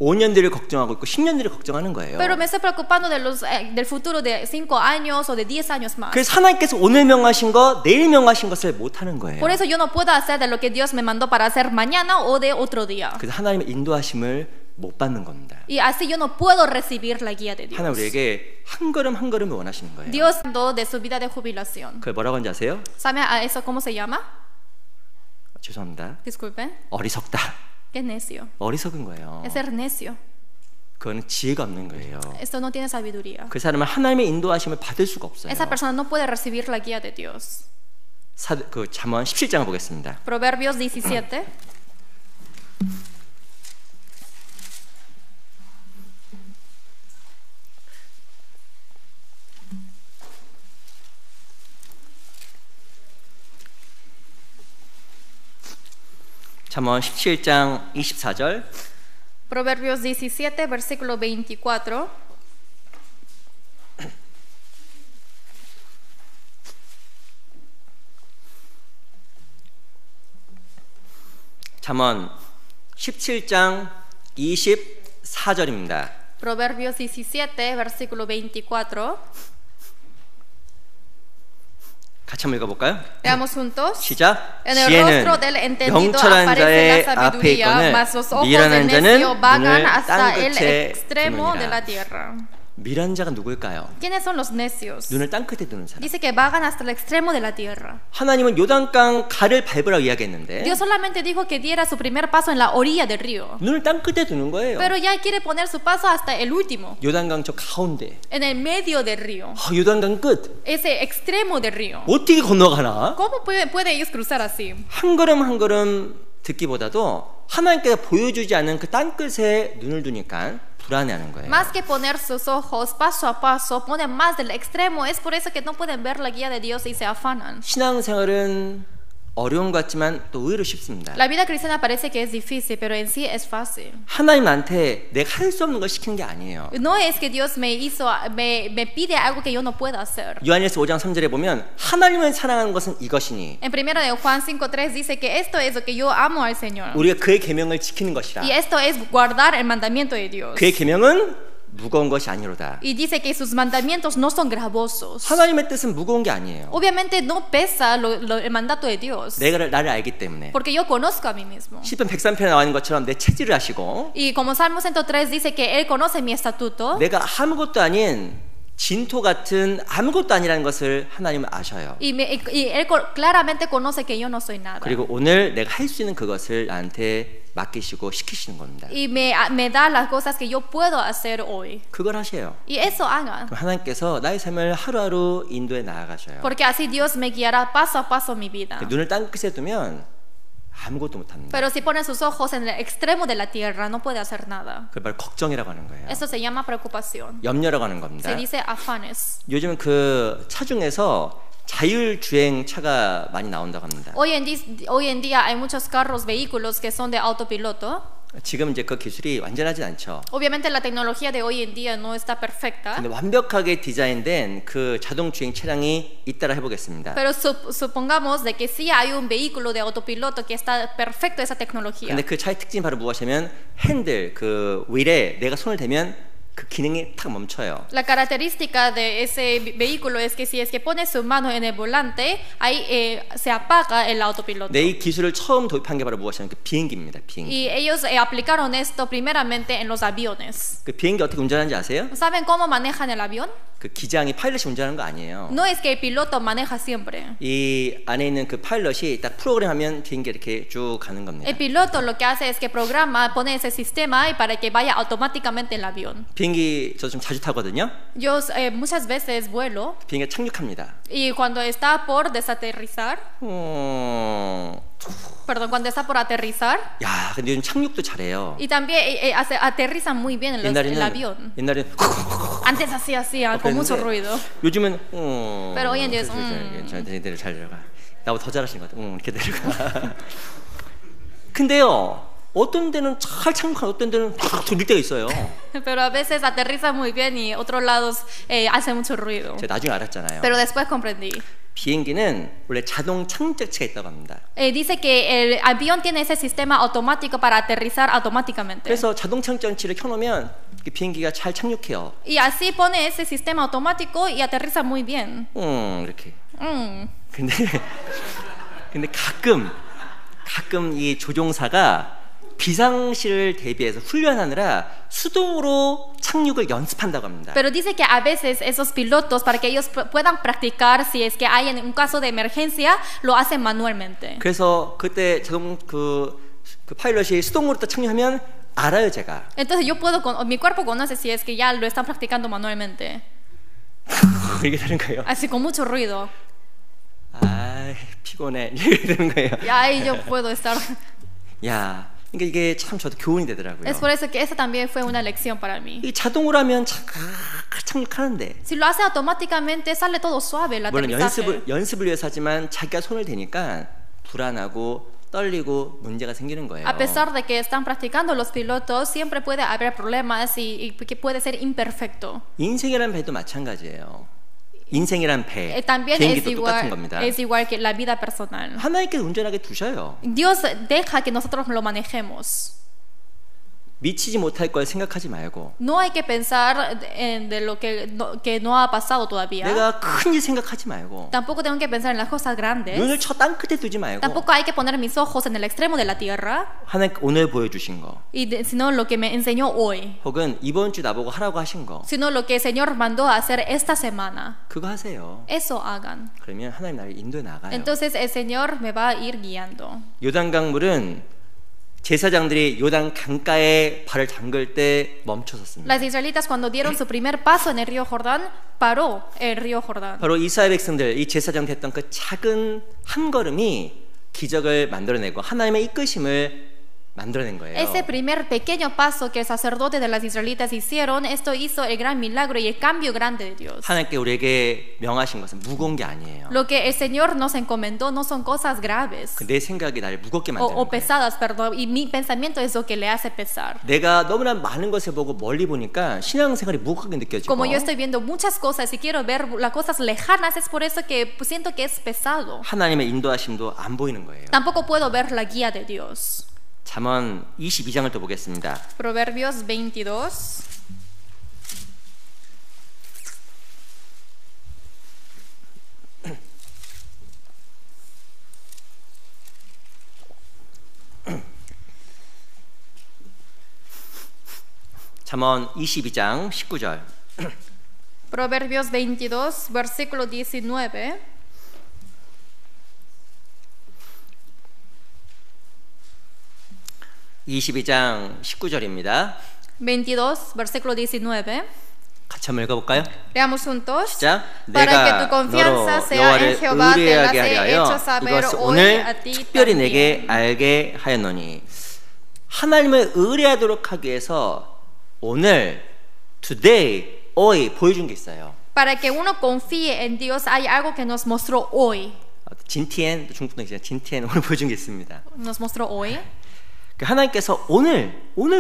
5년 뒤를 걱정하고 있고 10년 뒤를 걱정하는 거예요. Pero me estoy preocupando de del futuro de 5 años o de 10 años más. 그래서 하나님께서 오늘 명하신 거 내일 명하신 것을 못 하는 거예요. Por eso yo no puedo hacer de lo que Dios me mandó para hacer mañana o de otro día. 그래서 하나님의 인도하심을 못 받는 겁니다. Y así yo no puedo recibir la guía de Dios. 하나님 우리에게 한 걸음 한 걸음을 원하시는 거예요. Dios dio de su vida de jubilación. 그걸 뭐라고 하는지 아세요? ¿Sabe a eso cómo se llama? 죄송합니다. Disculpen. 어리석다. Qué necio. 어리석은 거예요. Es ser necio. 그건 지혜가 없는 거예요. Esto no tiene sabiduría. 그 사람은 하나님의 인도하심을 받을 수가 없어요. Esa persona no puede recibir la guía de Dios. 그 잠언 17장을 보겠습니다. Proverbios 17. 잠언 17장 24절. Proverbios 17, versículo 24. 잠언 17장 24절입니다. Proverbios 17, versículo 24. 같이 한번 읽어볼까요? Veamos juntos. 시작. En el 지혜는 rostro del entendido 명철한 aparece 자의 la 앞에 sabiduría, 있거늘 mas los ojos 미련한 del 자는 necio vagan 눈을 hasta 땅 el 끝에 extremo de la 두느니라. tierra. 미련한 자가 누구일까요? ¿Quiénes son los necios? 눈을 땅 끝에 두는 사람. Dice que vagan hasta el extremo de la tierra. 하나님은 요단강 가를 밟으라고 이야기했는데 Dios solamente dijo que diera su primer paso en la orilla del río. 눈을 땅 끝에 두는 거예요. Pero ya quiere poner su paso hasta el último, 요단강 저 가운데. en el medio del río. 요단강 끝. Ese extremo del río. 어떻게 건너가나? ¿Cómo puede ellos cruzar así? 한 걸음 한 걸음 듣기보다도 하나님께서 보여주지 않은 그 땅 끝에 눈을 두니까 불안해하는 거예요. Más que poner sus ojos paso a paso, ponen más del extremo. Es por eso que no pueden ver la guía de Dios y se afanan. 신앙생활은 어려운 것 같지만 또 의외로 쉽습니다. La vida cristiana parece que es difícil, pero en sí es fácil. 하나님 나한테 내가 할 수 없는 걸 시키는 게 아니에요. No es que Dios me pide algo que yo no pueda hacer. 요한일서 5장 3절에 보면 하나님을 사랑하는 것은 이것이니 En 1 de Juan 5:3 dice que esto es lo que yo amo al Señor. 우리가 그의 계명을 지키는 것이라. Y esto es guardar el mandamiento de Dios. 그의 계명은 무거운 것이 아니로다. Y dice que sus mandamientos no son gravosos. 하나님의 뜻은 무거운 게 아니에요. Obviamente no pesa el mandato de Dios. 내가 나를 알기 때문에. Porque yo conozco a mí mismo. 시편 103편에 나와 있는 것처럼 내 체질을 아시고 Y como Salmo 103 dice que Él conoce mi estatuto. 내가 아무것도 아닌 진토 같은 아무것도 아니라는 것을 하나님은 아셔요. Y Él claramente conoce que yo no soy nada. 그리고 오늘 내가 할 수 있는 그것을 나한테 맡기시고 시키시는 겁니다. y me da las cosas que yo puedo hacer hoy. 그걸 하세요. Y eso hagan. 그럼 하나님께서 나의 삶을 하루하루 인도해 나아가셔요. Porque así Dios me guiará paso a paso mi vida. 눈을 땅 끝에 두면 아무것도 못합니다. Pero si pone sus ojos en el extremo de la tierra, no puede hacer nada. 그걸 바로 걱정이라고 하는 거예요. Eso se llama preocupación. 염려라고 하는 겁니다. Se dice afanes. 요즘 그 차 중에서 자율주행 차가 많이 나온다고 합니다. Hoy en día hay muchos carros, vehículos que son de autopiloto. 지금 이제 그 기술이 완전하지 않죠. Obviamente la tecnología de hoy en día no está perfecta. 근데 완벽하게 디자인된 그 자동주행 차량이 있다라 해보겠습니다. Pero supongamos de que sí hay un vehículo de autopiloto que está perfecto esa tecnología. 근데 그 차의 특징이 바로 무엇이냐면 핸들 그 휠에 내가 손을 대면 그 기능이 탁 멈춰요. La característica de ese vehículo es que si es que pone su mano en el volante, ahí se apaga el autopiloto. 내 이 기술을 처음 도입한 게 바로 무엇이냐면 그 비행기입니다. 비행기. Y ellos aplicaron esto primeramente en los aviones. 그 비행기 어떻게 운전하는지 아세요? ¿Saben cómo manejan el avión? 그 기장이 파일럿이 운전하는 거 아니에요. No es que el piloto maneja siempre. 이 안에 있는 그 파일럿이 딱 프로그램하면 비행기 이렇게 쭉 가는 겁니다. El piloto lo que hace es que programa, pone ese sistema y para que vaya automáticamente el avión. 비행기 저 좀 자주 타거든요. Yo muchas veces vuelo 비행기가 착륙합니다. y cuando está por desaterrizar, perdón, cuando está por aterrizar, 야, 근데 요즘 착륙도 잘해요. y también aterrizan muy bien el avión. 옛날에는 Antes hacía así, con mucho ruido. 요즘은 Pero hoy en día es 쟤네들 잘 내려가. 나보다 더 잘하시는 것 같아. 이렇게 내려가. 근데요, 어떤 데는 잘 착륙하고 어떤 데는 팍 돌릴 때가 있어요. Pero a veces aterriza muy bien y otros lados hace mucho ruido. 제가 나중에 알았잖아요. Pero después comprendí. 비행기는 원래 자동 착륙장치가 있다고 합니다. Dice que el avión tiene ese sistema automático para aterrizar automáticamente. 그래서 자동 착륙장치를 켜놓으면 비행기가 잘 착륙해요. Y así pone ese sistema automático y aterriza muy bien. 이렇게. 근데 가끔 이 조종사가 비상시를 대비해서 훈련하느라 수동으로 착륙을 연습한다고 합니다. Pero dice que a veces esos pilotos para que ellos puedan practicar si es que hay un caso de emergencia lo hacen manualmente. 그래서 그때 자동 그 파일럿이 수동으로 착륙하면 알아요, 제가. Entonces yo puedo mi cuerpo conoce si es que ya lo están practicando manualmente. 이렇게 되는 거예요. Así con mucho ruido. 아, 피곤해. 이렇게 되는 거예요. Y ahí yo puedo estar. 야, 그러니까 이게 참 저도 교훈이 되더라고요. Es por eso que esa también fue una lección para mí. 이 자동으로 하면 착륙하는데. Si lo hace automáticamente sale todo suave el 물론 aterrizaje. 연습을 위해서 하지만 자기가 손을 대니까 불안하고 떨리고 문제가 생기는 거예요. A pesar de que están practicando los pilotos, siempre puede haber problemas y que puede ser imperfecto. 인생이란 배도 마찬가지예요. 인생이란 배, También 비행기도 똑같은 겁니다. es igual que la vida personal. 하나님께서 운전하게 두셔요. Dios deja que nosotros lo manejemos. 미치지 못할 걸 생각하지 말고 No hay que pensar de lo que no ha pasado todavía. 내가 큰일 생각하지 말고 Tampoco tengo que pensar en las cosas grandes. 눈을 저 땅 끝에 두지 말고 Tampoco hay que poner mis ojos en el extremo de la tierra. 하나님 오늘 보여주신 거 Sino lo que me enseñó hoy. 혹은 이번 주 나보고 하라고 하신 거 Sino lo que el Señor mandó a hacer esta semana. 그거 하세요. Eso hagan. 그러면 하나님 나를 인도해 나가요. Entonces el Señor me va a ir guiando. 요단강 물은 제사장들이 요단 강가에 발을 담글 때 멈춰섰습니다. Las israelitas cuando dieron su primer paso en el río Jordán, paró el río Jordán. 바로 이스라엘 백성들, 이 제사장 됐던 그 작은 한 걸음이 기적을 만들어내고 하나님의 이끄심을 만들어낸 거예요. Ese primer pequeño paso que el sacerdote de las israelitas hicieron, esto hizo el gran milagro y el cambio grande de Dios. 하나님께 우리에게 명하신 것은 무거운 게 아니에요. Lo que el Señor nos encomendó no son cosas graves 내 생각이 나를 무겁게 만드는 o 거예요. pesadas, perdón, y mi pensamiento es lo que le hace pesar. 내가 너무나 많은 것을 보고 멀리 보니까 신앙생활이 무겁게 느껴지고 Como yo estoy viendo muchas cosas y quiero ver las cosas lejanas, es por eso que siento que es pesado. 하나님의 인도하심도 안 보이는 거예요. Tampoco puedo ver la guía de Dios. 잠언 22장을 또 보겠습니다. Proverbios 22. 잠언 22장 19절. Proverbios 22, versículo 19. 22장 19절입니다. 22, versículo 19. 같이 한번 읽어볼까요? Leamos juntos. 시작. Para que 내가 tu confianza 너로 sea en 여호와를 Jehová, te las 의뢰하게 he 하여 hecho saber 이것을 hoy 오늘 a ti 특별히 también. 내게 알게 하였노니. 하나님을 의뢰하도록 하기 위해서 오늘, today, hoy 보여준 게 있어요. Para que uno confíe en Dios, hay algo que nos mostró hoy. 진티엔, 중국도 있잖아요. 진티엔 오늘 보여준 게 있습니다. Nos mostró hoy. 하나님께서 오늘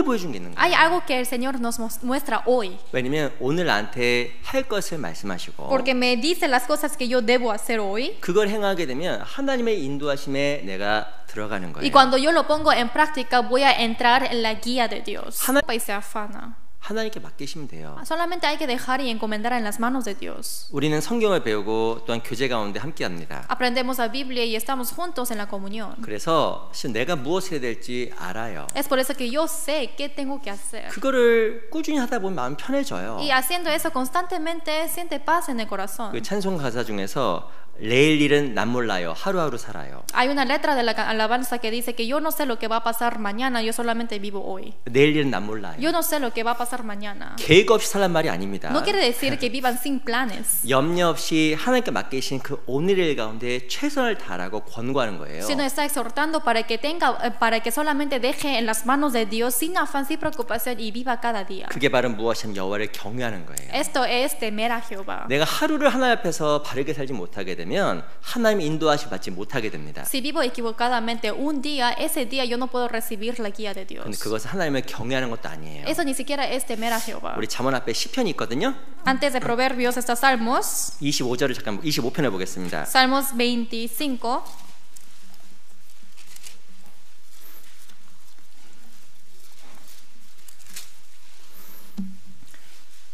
보여준 게 있는 거예요. Hay algo que el Señor nos muestra hoy. 왜냐면 오늘 나한테 할 것을 말씀하시고 Porque me dice las cosas que yo debo hacer hoy. 그걸 행하게 되면 하나님의 인도하심에 내가 들어가는 거예요. Y cuando yo lo pongo en práctica, voy a entrar en la guía de Dios. Y se afana. 하나님께 맡기시면 돼요. Solamente hay que dejar y encomendar en las manos de Dios. 우리는 성경을 배우고 또한 교제 가운데 함께합니다. Aprendemos la Biblia y estamos juntos en la comunión. 그래서 내가 무엇을 해야 될지 알아요. Es por eso que yo sé qué tengo que hacer. 그거를 꾸준히 하다 보면 마음 편해져요. Y haciendo eso constantemente siente paz en el corazón. 그 찬송 가사 중에서 내일 일은 난 몰라요. 하루하루 살아요. Hay una letra de la alabanza que dice que yo no sé lo que va a pasar mañana, yo solamente vivo hoy. 내일 일은 난 몰라요. Yo no sé lo que va a pasar mañana. 계획 없이 살란 말이 아닙니다. No quiere decir que vivan sin planes. 염려 없이 하나님께 맡기신 그 오늘 일 가운데 최선을 다하라고 권고하는 거예요. Sino está exhortando para que solamente deje en las manos de Dios sin afán, sin preocupación y viva cada día. 그게 바로 무엇이냐면 여호와를 경외하는 거예요. Esto es temer a Jehová. 내가 하루를 하나님 앞에서 바르게 살지 못하게 되면 하나님 인도하심 받지 못하게 됩니다. Si vivo equivocadamente un día, ese día yo no puedo recibir la guía de Dios. 근데 그것은 하나님을 경외하는 것도 아니에요. Eso ni siquiera es temer a Jehová. 우리 잠언 앞에 시편이 있거든요. Antes de Proverbios está Salmos. 25절을 잠깐 25편을 보겠습니다. Salmos 25.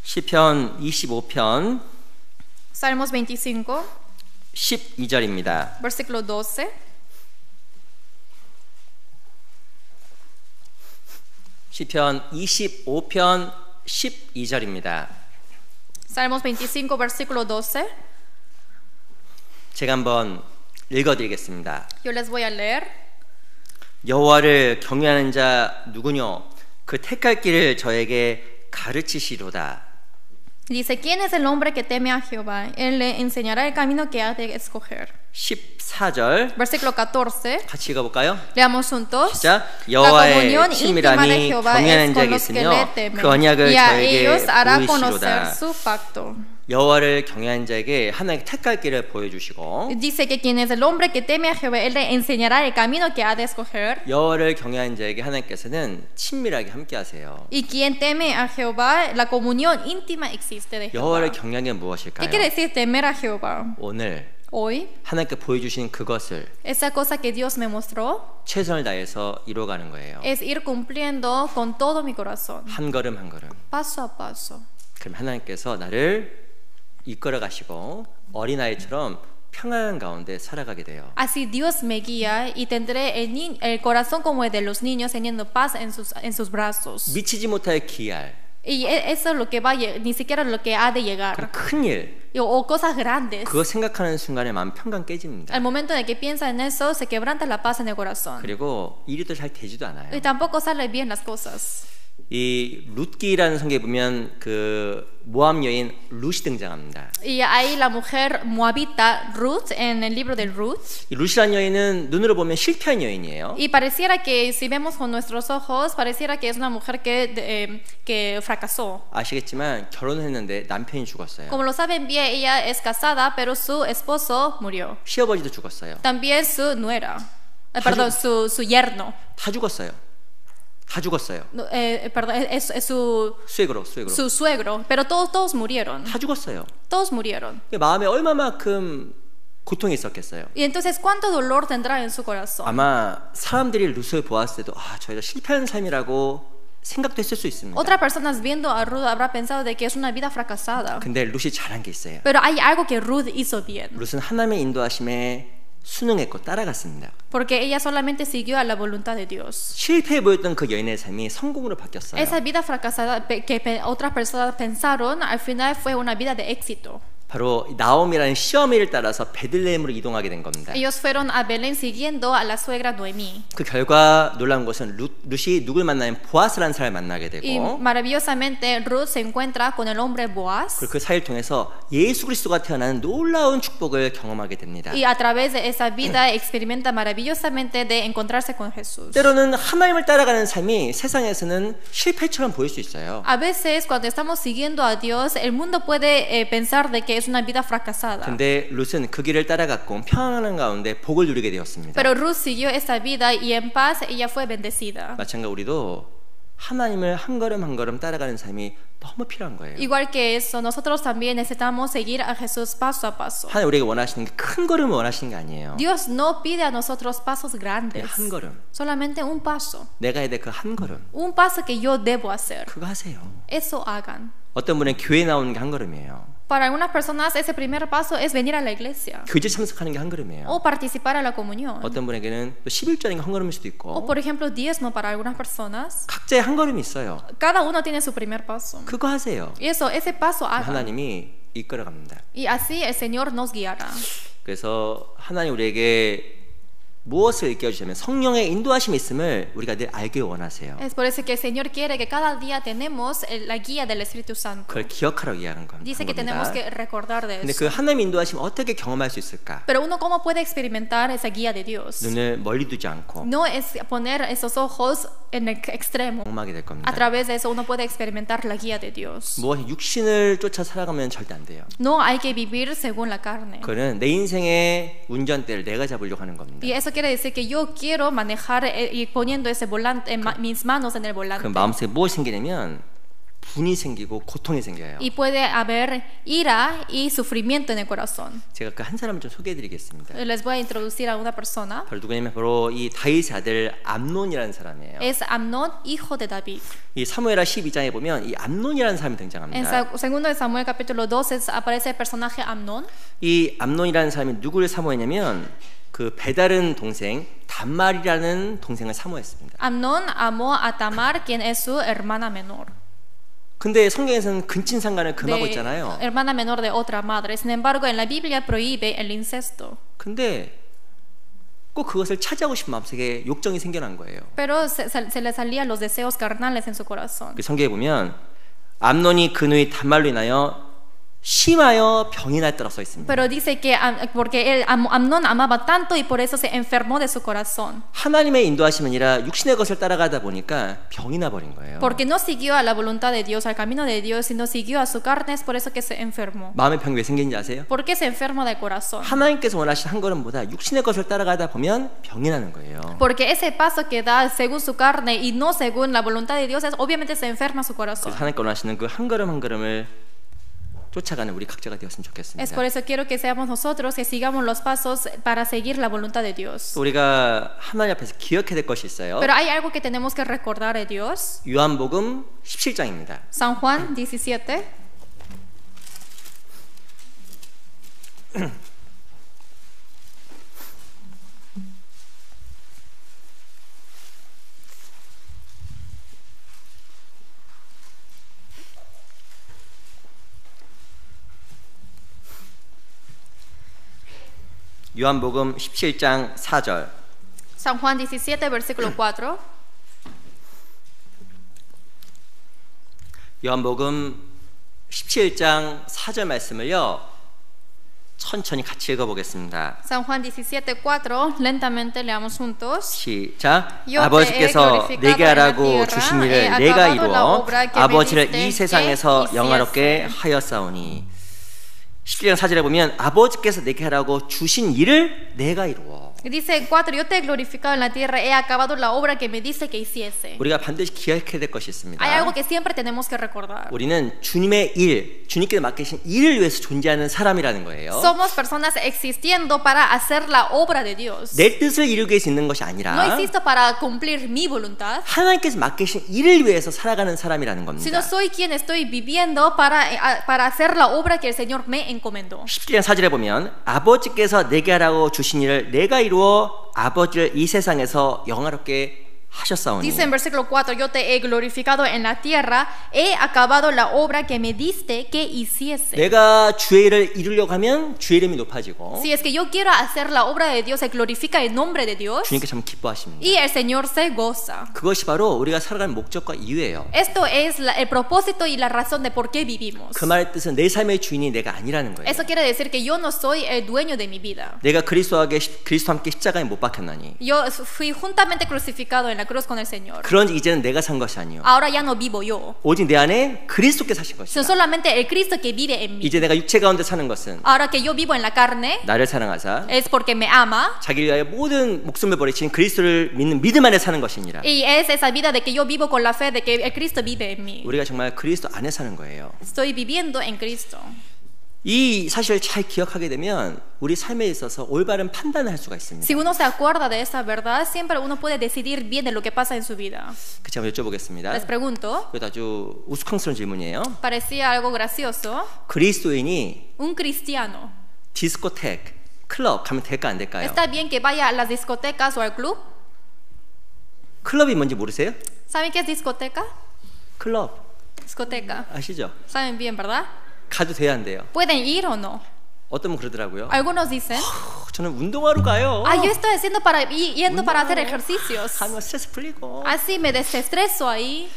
시편 25편 Salmos 25, 12절입니다. versículo 12. 시편 25편 12절입니다. Salmos 25, versículo 12. 제가 한번 읽어드리겠습니다. Yo les voy a leer. 여호와를 경외하는 자 누구뇨? 그 택할 길을 저에게 가르치시로다. Dice, ¿quién es el hombre que teme a Jehová? Él le enseñará el camino que ha de escoger. 14절 Versículo 14. 같이 읽어볼까요? Leamos juntos. 시작. La 여호와의 comunión íntima de 친밀함이 Jehová 경외하는 es con 자에게 los que 있으며 le temen, 그 언약을 y a 저에게 ellos hará conocer 보이시로다. su pacto. 여호와를 경외하는 자에게 하나님의 택할 길을 보여주시고 Dice que quien es el hombre que teme a Jehová, él le enseñará el camino que ha de escoger. 여호와를 경외하는 자에게 하나님께서는 친밀하게 함께하세요. Y quien teme a Jehová, la comunión íntima existe de Jehová. 여호와를 경외하는 게 ¿Qué 무엇일까요? quiere decir temer a Jehová? 오늘 Hoy, 하나님께 보여주신 그것을 esa cosa que Dios me mostró 최선을 다해서 이루어가는 거예요. es ir cumpliendo con todo mi corazón, 한 걸음 한 걸음. paso a paso. 그럼 하나님께서 나를 이끌어 가시고 어린아이처럼 평안한 가운데 살아가게 돼요. Así Dios me guía y tendré el corazón como el de los niños teniendo paz en sus brazos. 미치지 못할 기할, Y eso es lo que va, ni siquiera lo que ha de llegar. 큰 일, O cosas grandes. 그거 생각하는 순간에 마음 평강 깨집니다. Al momento de que piensa en eso, se quebranta la paz en el corazón. 그리고 일이 또 잘 되지도 않아요. Y tampoco salen bien las cosas. 이 룻기라는 성경에 보면 그 모압 여인 룻이 등장합니다. Y ahí la mujer moabita Ruth en el libro de Ruth. 이 룻이라는 여인은 눈으로 보면 실패한 여인이에요. Y pareciera que si vemos con nuestros ojos, pareciera que es una mujer que fracasó. 아시겠지만 결혼했는데 남편이 죽었어요. Como lo saben bien, ella es casada, pero su esposo murió. 시어버지도 죽었어요. También su nuera, perdón, su yerno. 다 죽었어요. 다 죽었어요. No, perdón, es su 수액으로. suegro, pero todos murieron. 다 죽었어요. Todos murieron. 마음에 얼마만큼 고통이 있었겠어요. Y entonces, ¿cuánto dolor tendrá en su corazón? 아마 사람들이 룻을 보았을 때도 저희가 실패한 삶이라고 생각도 했을 수 있습니다. Otras personas viendo a Ruth habrá pensado de que es una vida fracasada. 근데 룻이 잘한 게 있어요. Pero hay algo que Ruth hizo bien. 룻은 하나님의 인도하심에 순응했고 따라갔습니다. Porque ella solamente siguió a la voluntad de Dios. 실패해 보였던 그 여인의 삶이 성공으로 바뀌었어요. Esa vida fracasada que otras personas pensaron, al final fue una vida de éxito. 바로 나옴이라는 시어미를 따라서 베들레헴으로 이동하게 된 겁니다. Ellos fueron a Belén siguiendo a la suegra Noemí. 그 결과 놀라운 것은 룻이 누굴 만나면 보아스라는 사람을 만나게 Y 되고 maravillosamente Ruth se encuentra con el hombre Boaz. 그리고 그 사이를 통해서 예수 그리스도가 태어나는 놀라운 축복을 경험하게 됩니다. Y a través de esa vida experimenta maravillosamente de encontrarse con Jesús. 때로는 하나님을 따라가는 삶이 세상에서는 실패처럼 보일 수 있어요. A veces cuando estamos siguiendo a Dios, el mundo puede pensar de que es una vida fracasada. 근데 룻은 그 길을 따라갔고 평안한 가운데 복을 누리게 되었습니다. Pero Ruth siguió esta vida y en paz ella fue bendecida. 마찬가지로 우리도 하나님을 한 걸음 한 걸음 따라가는 삶이 너무 필요한 거예요. Igual que eso, nosotros también necesitamos seguir a Jesús paso a paso. 하나님 우리가 원하시는 게 큰 걸음을 원하시는 게 아니에요. Dios no pide a nosotros pasos grandes, 한 걸음. solamente un paso. 내가 해야 될 그 한 걸음. Un paso que yo debo hacer. 그거 하세요. Eso hagan. 어떤 분은 교회 나오는 게 한 걸음이에요. Para algunas personas ese primer paso es venir a la iglesia 교제 참석하는 게 한 걸음이에요. o participar a la comunión. 어떤 분에게는 또 11조인 게 한 걸음일 수도 O 있고 por ejemplo diezmo para algunas personas. 각자의 한 걸음이 있어요. Cada uno tiene su primer paso. 그거 하세요. Y eso, ese paso hagan. 하나님이 이끌어 갑니다. Y así el Señor nos guiará. 그래서 하나님 우리에게 무엇을 일깨워주시면 성령의 인도하심이 있음을 우리가 늘 알길 원하세요. Es por eso que el Señor quiere que cada día tenemos la guía del Espíritu Santo. 그걸 기억하라고 이해하는 겁니다. Dice que tenemos que recordar de 근데 eso. 그 하나님의 인도하심 어떻게 경험할 수 있을까? Pero uno cómo puede experimentar esa guía de Dios. 눈을 멀리 두지 않고 No es poner esos ojos en el extremo. 경험하게 될 겁니다. A través de eso uno puede experimentar la guía de Dios. 무엇이 육신을 쫓아 살아가면 절대 안 돼요. No hay que vivir según la carne. 그거는 내 인생의 운전대를 내가 잡으려고 하는 겁니다. Y eso quiere decir que yo quiero manejar y poniendo ese volante, mis manos en el volante. 그 마음속에 무엇이 생기냐면 분이 생기고 고통이 생겨요. Y puede haber ira y sufrimiento en el corazón. 제가 그 한 사람을 좀 소개해드리겠습니다. Les voy a introducir a una persona. 바로 누구냐면 바로 이 다윗의 아들 암논이라는 사람이에요. Es Amnón, hijo de David. 이 사무엘하 12장에 보면 이 암논이라는 사람이 En 등장합니다. segundo de Samuel capítulo 12 aparece el personaje Amnón. 이 암논이라는 사람이 누구를 사모했냐면 그 배다른 동생 단말이라는 동생을 사모했습니다. Amnón amó a Tamar, quien es su hermana menor. 근데 성경에서는 근친상간을 금하고 있잖아요. Hermana menor de otra madre. Sin embargo, en la Biblia prohíbe el incesto. 근데 꼭 그것을 차지하고 싶은 마음속에 욕정이 생겨난 거예요. Pero se le salían los deseos carnales en su corazón. 그 성경에 보면 암논이 그 누이 단말로 인하여 심하여 병이 났다고 써 있습니다. Pero dice que porque Amnón amaba tanto y por eso se enfermó de su corazón. 하나님의 인도하심이 아니라 육신의 것을 따라가다 보니까 병이 나버린 거예요. Porque no siguió a la voluntad de Dios, al camino de Dios, sino siguió a su carne, es por eso que se enfermó. 마음의 병이 왜 생긴지 아세요? ¿Por qué se enferma del corazón? 하나님께서 원하신 한 걸음보다 육신의 것을 따라가다 보면 병이 나는 거예요. Porque ese paso que da según su carne y no según la voluntad de Dios, obviamente se enferma su corazón. 그래서 하나님께 원하시는 그 한 걸음 한 걸음을 쫓아가는 우리 각자가 되었으면 좋겠습니다. Es por eso quiero que seamos nosotros que sigamos los pasos para seguir la voluntad de Dios. 우리가 하나님 앞에서 기억해야 될 것이 있어요. Pero hay algo que tenemos que recordar de Dios. 요한복음 17장입니다. San Juan 17. 요한복음 17장 4절. San Juan 17, versículo 4. 요한복음 17장 4절 말씀을요. 천천히 같이 읽어보겠습니다. San Juan 17, 4. Lentamente leamos juntos. 시작. Yo 아버지께서 te he 내게 하라고 glorificado en la 주신 tierra, 일을 he 내가 acabado la 이루어 obra que me 아버지를 diste 이 세상에서 que 영화롭게 hiciese. 하였사오니 17장 4절에 보면 아버지께서 내게 하라고 주신 일을 내가 이루어. Dice 4, yo te he glorificado en la tierra, he acabado la obra que me dice que hiciese. 우리가 반드시 기억해야 될 것이 있습니다. Hay algo que siempre tenemos que recordar. 우리는 주님의 일, 주님께서 맡기신 일을 위해서 존재하는 사람이라는 거예요. Somos personas existiendo para hacer la obra de Dios. 내 뜻을 이루기 위해서 있는 것이 No 아니라 existo para cumplir mi voluntad, 하나님께서 맡기신 일을 위해서 살아가는 사람이라는 겁니다. sino soy quien estoy viviendo para hacer la obra que el Señor me encomendó. 17장 4절에 보면 아버지께서 내게 하라고 주신 일을 내가 이루어 아버지를 이 세상에서 영화롭게 하셨사오니 Dice en versículo 4, yo te he glorificado en la tierra, he acabado la obra que me diste que hiciese. 내가 주의 일을 이루려고 하면 주의 이름이 높아지고 Si es que yo quiero hacer la obra de Dios, se glorifica el nombre de Dios 주님께 참 기뻐하십니다. y el Señor se goza. 그것이 바로 우리가 살아가는 목적과 이유예요. Esto es el propósito y la razón de por qué vivimos. 그 말의 뜻은 내 삶의 주인이 내가 아니라는 거예요. Eso quiere decir que yo no soy el dueño de mi vida. 내가 그리스도와 함께 십자가에 못 박혔나니 Yo fui juntamente crucificado en la cruz con el Señor. 그런 이제는 내가 산 것이 아니요 Ahora ya no vivo yo, 오직 내 안에 그리스도께 사신 것이다. sino solamente el Cristo que vive en mí. 이제 내가 육체 가운데 사는 것은 Ahora que yo vivo en la carne, 나를 사랑하사 es porque me ama. 자기를 위하여 모든 목숨을 버리신 그리스도를 믿는 믿음 안에 사는 것이니라. Y es esa vida de que yo vivo con la fe de que el Cristo vive en mí. 우리가 정말 그리스도 안에 사는 거예요. Estoy viviendo en Cristo. 이 사실을 잘 기억하게 되면 우리 삶에 있어서 올바른 판단을 할 수가 있습니다. Si uno se acuerda de esa verdad, siempre uno puede decidir bien de lo que pasa en su vida. 그 제가 여쭤보겠습니다. Les pregunto, 이것도 아주 우스꽝스러운 질문이에요. parecía algo gracioso. 그리스도인이 Un cristiano, 디스코텍, 클럽 가면 될까 안 될까요? ¿está bien que vaya a las discotecas o al club? 클럽이 뭔지 모르세요? ¿Saben qué es discoteca? 클럽 Discoteca. 아시죠? ¿Saben bien, verdad? 가도 돼야 안 돼요? ¿Pueden ir o no? 어떤 분 그러더라고요. Algunos dicen, 저는 운동하러 가요. yo estoy haciendo yendo para hacer ejercicios. 가면 스트레스 풀리고. Así me desestreso ahí.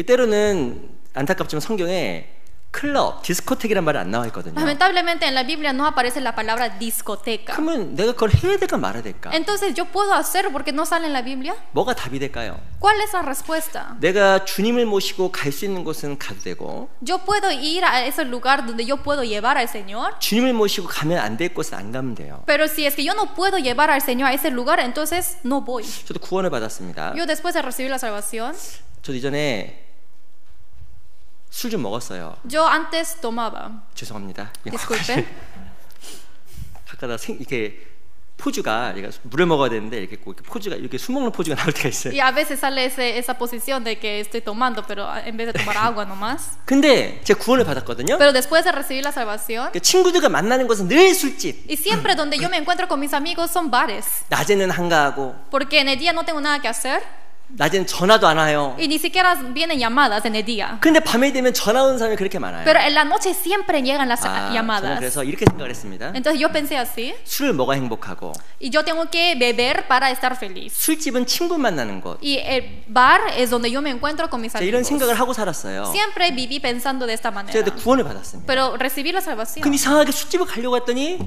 때로는 안타깝지만 성경에 클럽, 디스코텍이란 말이 안 나와 있거든요. Lamentablemente en la Biblia no aparece la palabra discoteca. 그러면 내가 그걸 해야 될까 말아야 될까? Entonces yo puedo hacerlo porque no sale en la Biblia. 뭐가 답이 될까요? ¿Cuál es la respuesta? 내가 주님을 모시고 갈 수 있는 곳은 가도 되고 Yo puedo ir a ese lugar donde yo puedo llevar al Señor. 주님을 모시고 가면 안 될 곳은 안 가면 돼요. Pero si es que yo no puedo llevar al Señor a ese lugar, entonces no voy. 저도 구원을 받았습니다. Yo después de recibir la salvación, 저도 이전에 술 좀 먹었어요. yo antes tomaba. 죄송합니다. Disculpe. 가끔가다 이렇게 포즈가 물을 먹어야 되는데 이렇게 꼭 포즈가 이렇게 술 먹는 포즈가 나올 때가 있어요. Y a veces sale esa posición de que estoy tomando, pero en vez de tomar agua nomás. 근데 제가 구원을 받았거든요. Pero después de recibir la salvación, 친구들과 만나는 곳은 늘 술집. y siempre donde yo me encuentro con mis amigos son bares. 낮에는 한가하고 Porque en el día no tengo nada que hacer. 낮에는 전화도 안 와요. Y ni siquiera vienen llamadas en el día. 근데 밤에 되면 전화 오는 사람이 그렇게 많아요. Pero en la noche siempre llegan las 저는 llamadas. 그래서 이렇게 생각을 했습니다. Entonces yo pensé así. 술을 먹어야 행복하고 Y yo tengo que beber para estar feliz. 술집은 친구 만나는 곳. Y el bar es donde yo me encuentro con mis 이런 amigos. 생각을 하고 살았어요. Siempre viví pensando de esta manera. 제가 근데 구원을 받았습니다. Pero recibí la salvación. 근데 이상하게 술집을 가려고 했더니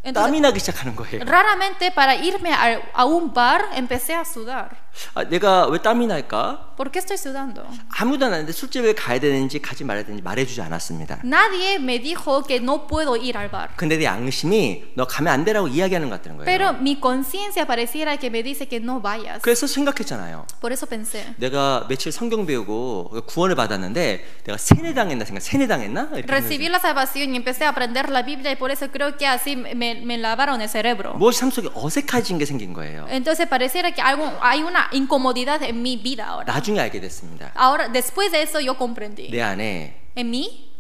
Entonces, 땀이 나기 시작하는 거예요. raramente para irme a un bar empecé a sudar. 내가 왜 땀이 날까? ¿Por qué estoy sudando? 아무도 안 하는데 술집에 가야 되는지 가지 말아야 되는지 말해주지 않았습니다. Nadie me dijo que no puedo ir al bar. 근데 내 양심이 너 가면 안 되라고 이야기하는 것 같다는 거예요. Pero mi conciencia pareciera que me dice que no vayas. 그래서 생각했잖아요. Por eso pensé. 내가 며칠 성경 배우고 구원을 받았는데 내가 세뇌당했나 세뇌당했나? 이렇게 Recibí la salvación y empecé a aprender la Biblia y por eso creo que así me lavaron el cerebro. 무엇이 삶 속에 어색해진 게 생긴 거예요. Entonces pareciera que hay una incomodidad en mi vida ahora. 나중에 알게 됐습니다. Ahora, después de eso yo comprendí. 내 안에 En mí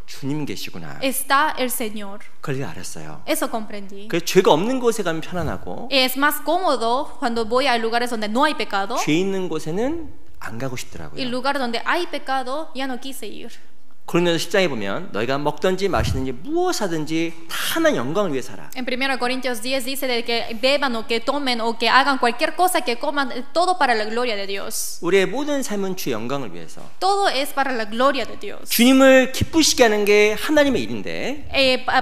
주님 계시구나. está el Señor. 그걸 알았어요. Eso comprendí. 그래서 죄가 없는 곳에 가면 편안하고 Es más cómodo cuando voy a lugares donde no hay pecado. 죄 있는 곳에는 안 가고 Y 싶더라고요. el lugar donde hay pecado ya no quise ir. 고린도서 10장에 보면 너희가 먹든지 마시든지 무엇하든지 다 하나님 영광을 위해 살아. En 1 Corintios 10 dice de que beban o que tomen o que hagan cualquier cosa que coman, todo para la gloria de Dios. 우리의 모든 삶은 주의 영광을 위해서. Todo es para la gloria de Dios. 주님을 기쁘시게 하는 게 하나님의 일인데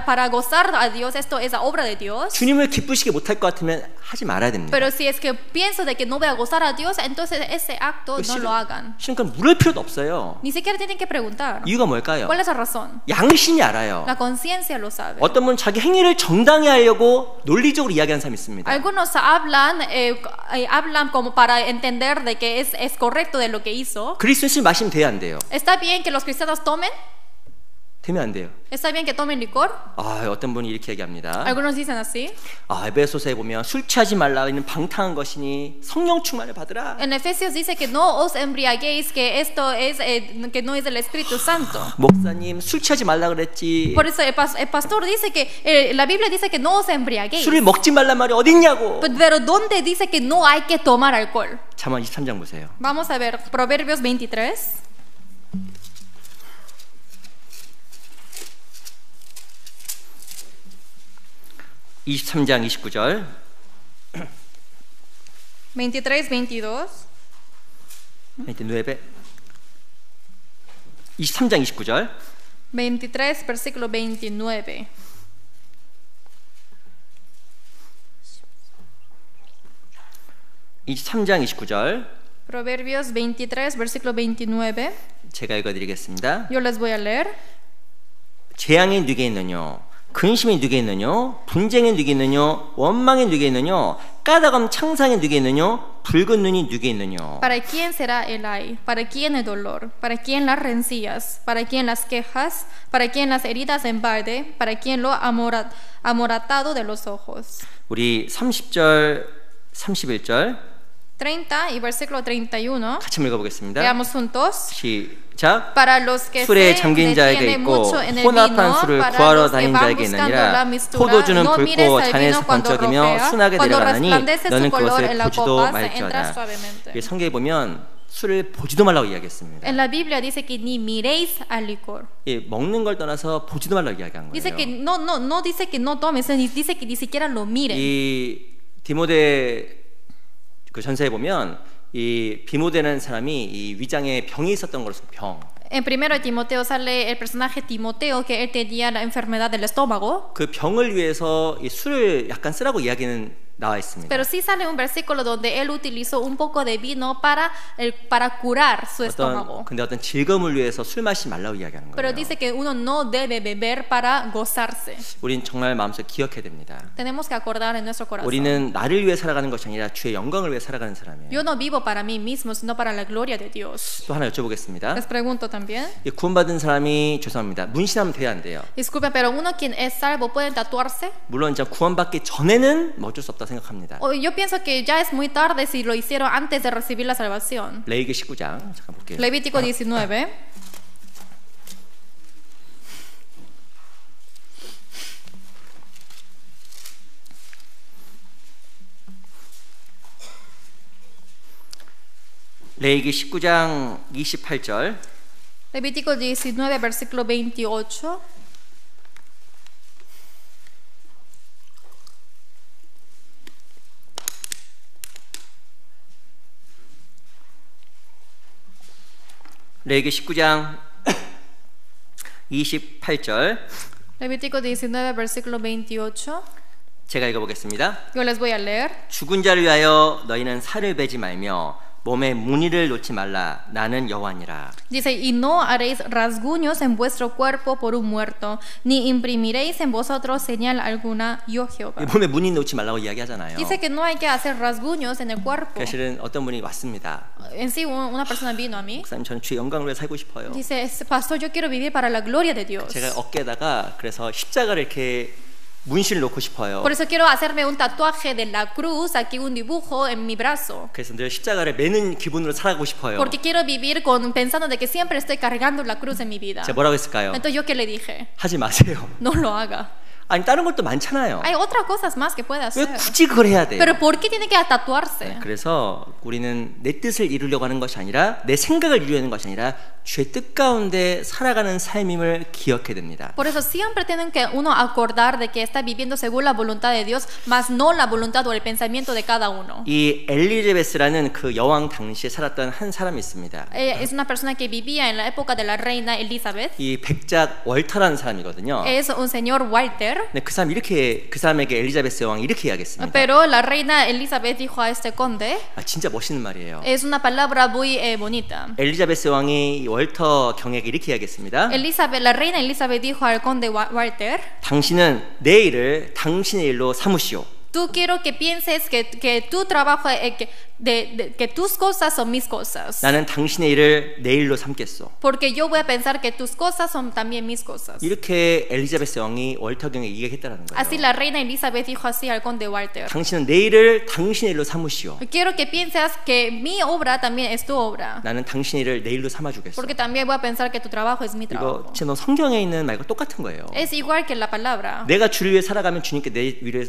Para gozar a Dios, esto es la obra de Dios. 주님을 기쁘시게 못할 것 같으면 하지 말아야 됩니다. Pero si es que pienso de que no voy a gozar a Dios, entonces ese acto no lo hagan. 그러니까 물을 필요도 없어요. Ni siquiera tienen que preguntar. 이유가 뭘까요? ¿Cuál es la razón? 양심이 알아요. La conciencia lo sabe. 어떤 분은 자기 행위를 정당히 하려고 논리적으로 이야기하는 사람이 있습니다. Algunos hablan como para entender de que es correcto de lo que hizo. 그리스도인 술 마시면 돼야 안 돼요? ¿Está bien que los cristianos tomen? 되면 안 돼요. ¿Está bien que tomen licor? 아, 어떤 분이 이렇게 얘기합니다. Algunos dicen así. 아, 에베소서에 보면 술 취하지 말라 이는 방탕한 것이니 성령 충만을 받으라. En Efesios dice que no os embriaguéis, que esto es que no es del Espíritu Santo. 목사님 술 취하지 말라 그랬지. Por eso el pastor dice que la Biblia dice que no os embriaguéis. 술을 먹지 말란 말이 어딨냐고. Pero ¿dónde dice que no hay que tomar alcohol? 잠언 23장 보세요. Vamos a ver Proverbios 23. 23장 29절. 23, 22. 29. 23장 29절. 23, versículo 29. 이 3장 29절 Proverbios 23, versículo 29. 제가 읽어드리겠습니다. Yo les voy a leer. 재앙이 누게 있느뇨? 근심이 누게 있느뇨? 분쟁이 누게 있느뇨? 원망이 누게 있느뇨? 까다감 창상이 누게 있느뇨? 붉은 눈이 누게 있느뇨? ¿Para quién será el ay? ¿Para quién el dolor? ¿Para quién las rencillas? ¿Para quién las quejas? ¿Para quién las heridas en balde? ¿Para quién lo amoratado de los ojos? 우리 30절, 31절 30 y versículo 31. 같이 읽어보겠습니다. Leamos juntos. 시작. Para los que 술에 se 잠긴 자에게 detienen 있고 mucho en el 혼합한 vino, 술을 para 구하러 los que 다니는 van 자에게는 buscando la 아니라 mistura, 포도주는 no mires 붉고 al 잔에서 vino cuando 번쩍이며 rojea, 순하게 cuando 내려가나니 resplandece su 너는 color 그것을 en la 보지도 copa, se 말지어다. entra suavemente. 성경에 보면 술을 보지도 말라고 이야기했습니다. En la Biblia dice que ni miréis al licor. 먹는 걸 떠나서 보지도 말라고 이야기한 거예요. Dice que no dice que no tomes, dice que ni siquiera lo miren. 이 디모데 그 전서에 보면 이 비모데라는 사람이 이 위장에 병이 있었던 거로서 병. En 1 Timoteo sale el personaje Timoteo que él tenía la enfermedad del estómago. 그 병을 위해서 이 술을 약간 쓰라고 이야기는 나와 있습니다. Pero sí sale un versículo donde él utilizó un poco de vino para curar su estómago. 근데 어떤 즐거움을 위해서 술 마시지 말라고 이야기하는 거예요. Pero dice que uno no debe beber para gozarse. 우린 정말 마음속에 기억해야 됩니다. Tenemos que acordar en nuestro corazón. 우리는 나를 위해 살아가는 것이 아니라 주의 영광을 위해 살아가는 사람이에요. Yo no vivo para mí mismo, sino para la gloria de Dios. 또 하나 여쭤보겠습니다. Les pregunto también. 구원받은 사람이 죄송합니다. 문신하면 돼야 안 돼요? Disculpen, pero uno quien es salvo puede tatuarse. 물론 이제 구원받기 전에는 뭐 어쩔 수 없다 생각합니다. Yo pienso que ya es muy tarde si lo hicieron antes de recibir la salvación. 레위기 19장 잠깐 볼게요. Levítico 19. 레위기 19장 28절 Levítico 19, versículo 28. 레위기 19장 28절 Levítico 19, versículo 28. 제가 읽어보겠습니다. Yo les voy a leer. 죽은 자를 위하여 너희는 살을 베지 말며 몸에 무늬를 놓지 말라. 나는 여호와니라. Dice, y no haréis rasguños en vuestro cuerpo por un muerto, ni imprimiréis en vosotros señal alguna, yo Jehová. 몸에 무늬 놓지 말라고 이야기하잖아요. Dice que no hay que hacer rasguños en el cuerpo. 사실은 어떤 분이 왔습니다. En sí, una persona vino a mí. 목사님 저는 주의 영광을 위해 살고 싶어요. Dice, pastor, yo quiero vivir para la gloria de Dios. 제가 어깨에다가 그래서 십자가를 이렇게 문신을 놓고 싶어요. Por eso quiero hacerme un tatuaje de la cruz, aquí un dibujo en mi brazo. 그래서 늘 십자가를 매는 기분으로 살아가고 싶어요. Porque quiero vivir pensando de que siempre estoy cargando la cruz en mi vida. 제가 뭐라고 했을까요? Entonces yo qué le dije, 하지 마세요. no lo haga. 아니 다른 것도 많잖아요. Hay otras cosas más que puede 왜 hacer. 굳이 그걸 해야 돼요? Pero ¿por qué tiene que tatuarse? 그래서 우리는 내 뜻을 이루려고 하는 것이 아니라 내 생각을 이루려는 것이 아니라 주의 뜻 가운데 살아가는 삶임을 기억해야 됩니다. Por eso siempre tienen que uno acordar de que está viviendo según la voluntad de Dios, más no la voluntad o el pensamiento de cada uno. 이 엘리자베스라는 그 여왕 당시에 살았던 한 사람이 있습니다. Ella es una persona que vivía en la época de la reina Elizabeth. 이 백작 월터라는 사람이거든요. Es un señor Walter. 네, 그 사람에게 엘리자베스 여왕이 이렇게 이야기했습니다. Pero la reina Elizabeth dijo a este conde, 진짜 멋있는 말이에요. es una palabra muy bonita. 엘리자베스 여왕이 월터 경에게 이렇게 이야기했습니다. La reina Elizabeth dijo al conde Walter, 당신은 내 일을 당신의 일로 삼으시오. Tú quiero que pienses que tu trabajo, que tus cosas son mis cosas. 나는 당신의 일을 내 일로 삼겠소. Porque yo voy a pensar que tus cosas son también mis cosas. 이렇게 엘리자베스 왕이 월터 경에 얘기했다라는 거예요. Así la reina Elizabeth dijo así al conde Walter. 당신은 내 일을 당신의 일로 삼으시오. Quiero que pienses que mi obra también es tu obra. 나는 당신의 일을 내 일로 삼아주겠어. Porque también voy a pensar que tu trabajo es mi 이거 trabajo. 진짜 성경에 있는 말과 똑같은 거예요. Es igual que la palabra. 내가 주를 위해 살아가면 주님께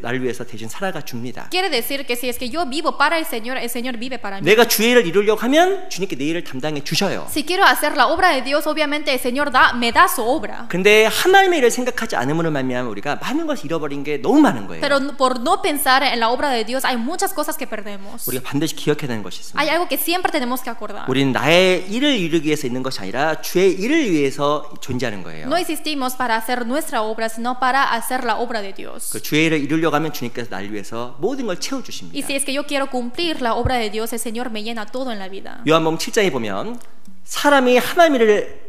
나를 위해서 대신 살아가 줍니다. Quiere decir que si es que yo vivo para el Señor vive para mí. 내가 주의 일을 이루려고 하면 주님께 내 일을 담당해 주셔요. Si quiero hacer la obra de Dios, obviamente el Señor me da su obra. 근데 하나님의 일을 생각하지 않음으로 말미암아 우리가 많은 것을 잃어버린 게 너무 많은 거예요. Pero por no pensar en la obra de Dios hay muchas cosas que perdemos. 우리가 반드시 기억해야 되는 것이 있습니다. Hay algo que siempre tenemos que acordar. 우리는 나의 일을 이루기 위해서 있는 것이 아니라 주의 일을 위해서 존재하는 거예요. No existimos para hacer nuestra obra, sino para hacer la obra de Dios. 그 주의 일을 이루려고 하면 주님께서 나를 위해서 모든 걸 채워 Y 주십니다. si es que yo quiero cumplir la obra de Dios, el Señor me llena todo en la vida. 요한복음 7장에 보면 사람이 하나님의 일을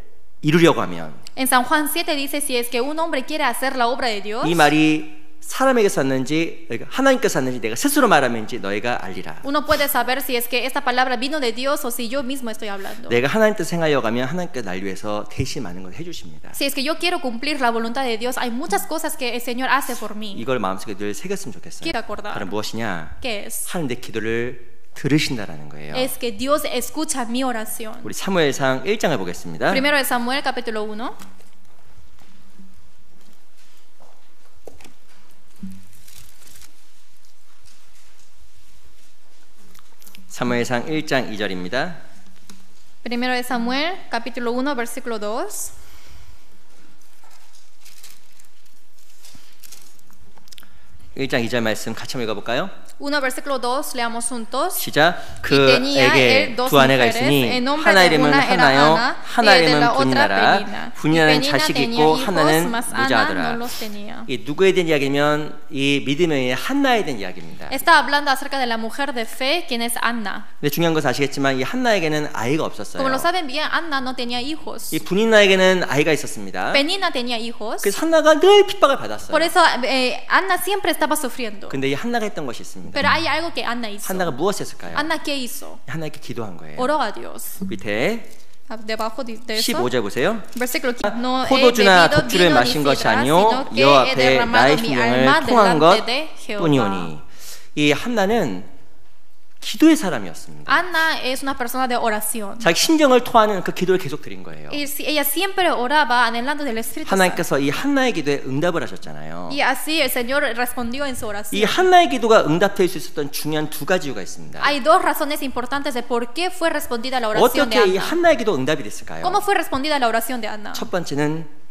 이루려고 하면 En San Juan 7 dice, si es que un hombre quiere hacer la obra de Dios, 이 말이 사람에게서 왔는지 하나님께서 왔는지 내가 스스로 말하면지 너희가 알리라. uno puede saber si es que esta palabra vino de Dios o si yo mismo estoy hablando. 내가 하나님 뜻 행하려 가면 하나님께서 날 위해서 대신 많은 걸 해주십니다. Si es que yo quiero cumplir la voluntad de Dios, hay muchas cosas que el Señor hace por mí. 이걸 마음속에 늘 새겼으면 좋겠어요. Quiero acordar. 바로 무엇이냐? ¿Qué es? 하나님 내 기도를 들으신다라는 거예요. Es que Dios escucha mi oración. 우리 사무엘상 1장을 보겠습니다. Primero de Samuel, capítulo 1. 사무엘상 1장 2절입니다. Primero de Samuel, capítulo 1, versículo 2. 일 장 2절 말씀 같이 한번 읽어볼까요? 1 versículo 2, leamos juntos. 시작. tenía 그에게 él dos 두 아내가 mujeres, 있으니 el nombre 하나 de 이름은 una era 하나요 Ana, 하나 y el de 이름은 la otra 분이나라. Penina. 분이나는 Y Penina 자식이 tenía 있고 hijos, 하나는 mas Ana 무자하더라. no los tenía. 이 누구에 대한 이야기면 이 믿음의 한나에 대한 이야기입니다. Está hablando acerca de la mujer de fe, quien es Anna. 근데 중요한 것은 아시겠지만 이 한나에게는 아이가 없었어요. Como lo saben bien, Anna no tenía hijos. 이 분이나에게는 아이가 있었습니다. Penina tenía hijos. 그래서 한나가 늘 핍박을 받았어요. Por eso Anna siempre estaba sufriendo. 근데 이 한나가 했던 것이 있습니다. Pero hay algo que Anna hizo. 한나가 무엇했을까요? Anna, ¿qué hizo? 하나님께 기도한 거예요. Oró a Dios. 밑에 Debajo de eso, 15절 보세요. versículo 15. No he 포도주나 bebido 독주를 vino ni 마신 것이 sidra, 아니요 sino que 여호와 he 앞에 derramado 나의 mi 심령을 alma 통한 delante de Jehová. 것뿐이오니 이 한나는 기도의 사람이었습니다. Anna es una persona de oración. 자기 심정을 토하는 그 기도를 계속 드린 거예요. Ella siempre oraba anhelando del Espíritu Santo. 하나님께서 이 한나의 기도에 응답을 하셨잖아요. Y así el Señor respondió en su 이 oración. 한나의 기도가 응답될 수 있었던 중요한 두 가지 이유가 있습니다. Hay dos razones importantes de por qué fue respondida la oración de 어떻게 이 Anna. 한나의 기도 응답이 됐을까요? ¿Cómo fue respondida la oración de Anna? 첫 번째는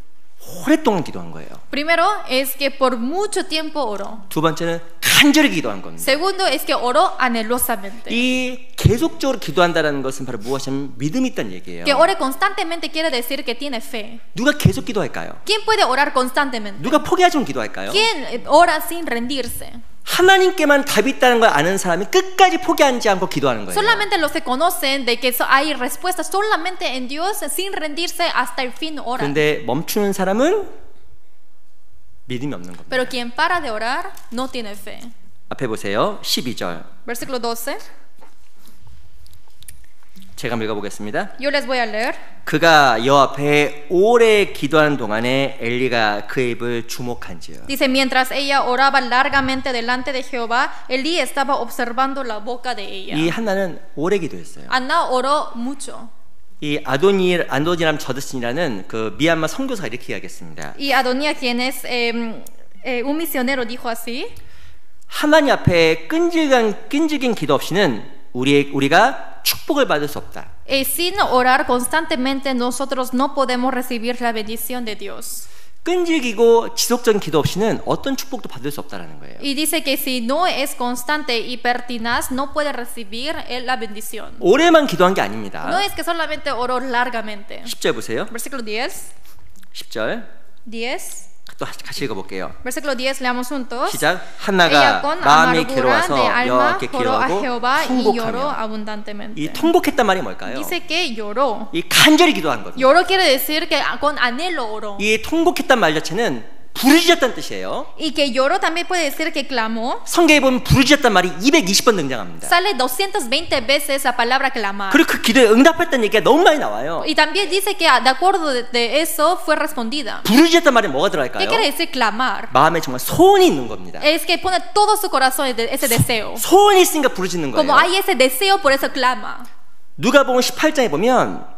오랫동안 기도한 거예요. Primero es que por mucho tiempo oró. 두 번째는 간절히 기도한 겁니다. Segundo es que oró anhelosamente. 이 계속적으로 기도한다는 것은 바로 무엇이냐면 믿음이 있다는 얘기예요. Que ore constantemente quiere decir que tiene fe. 누가 계속 기도할까요? ¿Quién puede orar constantemente? 누가 포기하지 않고 기도할까요? ¿Quién ora sin rendirse? 하나님께만 답이 있다는 걸 아는 사람이 끝까지 포기하지 않고 기도하는 거예요. Solamente los que conocen de que hay respuestas solamente en Dios sin rendirse hasta el fin oran. 그런데 멈추는 사람은 믿음이 없는 겁니다. Pero quien para de orar no tiene fe. 앞에 보세요. 12절. Versículo 12. 제가 읽어보겠습니다. Yo les voy a leer. 그가 여호와 앞에 오래 기도하는 동안에 엘리가 그의 입을 주목한지요. Dice, mientras ella oraba largamente delante de Jehová, Elí estaba observando la boca de ella. 이 한나는 오래 기도했어요. Anna oró mucho. 이 아도니람 저드슨이라는 그 미얀마 선교사가 이렇게 이야기했습니다. Y Adonía, quien es un misionero, dijo así: 하나님 앞에 끈질긴 기도 없이는 우리가 축복을 받을 수 없다. Sin orar constantemente nosotros no podemos recibir la bendición de Dios. 끈질기고 지속적인 기도 없이는 어떤 축복도 받을 수 없다라는 거예요. Y dice que si no es constante y pertinaz no puede recibir la bendición. 오래만 기도한 게 아닙니다. No es que solamente oró largamente. 10절 보세요. Versículo 10. 10절 10. 또 같이 읽어볼게요. Versículo 10 leamos juntos. 시작. Ella 한나가 con 마음이 amargura 괴로워서 de alma 여호와께 oró a 기도하고 Jehová y lloró 통곡하며. abundantemente. 이 통곡했단 말이 뭘까요? Dice que lloró. 이 간절히 기도한 겁니다. Lloró quiere decir que con anhelo oró. 이 통곡했단 말 자체는 부르짖었다는 뜻이에요. Y que lloró también puede decir que clamó. 성경에 보면 부르짖었단 말이 220번 등장합니다. Sale 220 veces la palabra clamar. 그리고 그 기도에 응답했다는 얘기가 너무 많이 나와요. Y también dice que de acuerdo de eso fue respondida. 부르짖었단 말에 뭐가 ¿Qué 들어갈까요? quiere decir clamar? 마음에 정말 소원이 있는 겁니다. Es que pone todo su corazón ese deseo. 소원이 있으니까 부르짖는 Como 거예요. hay ese deseo, por eso clama. 누가복음 18장에 보면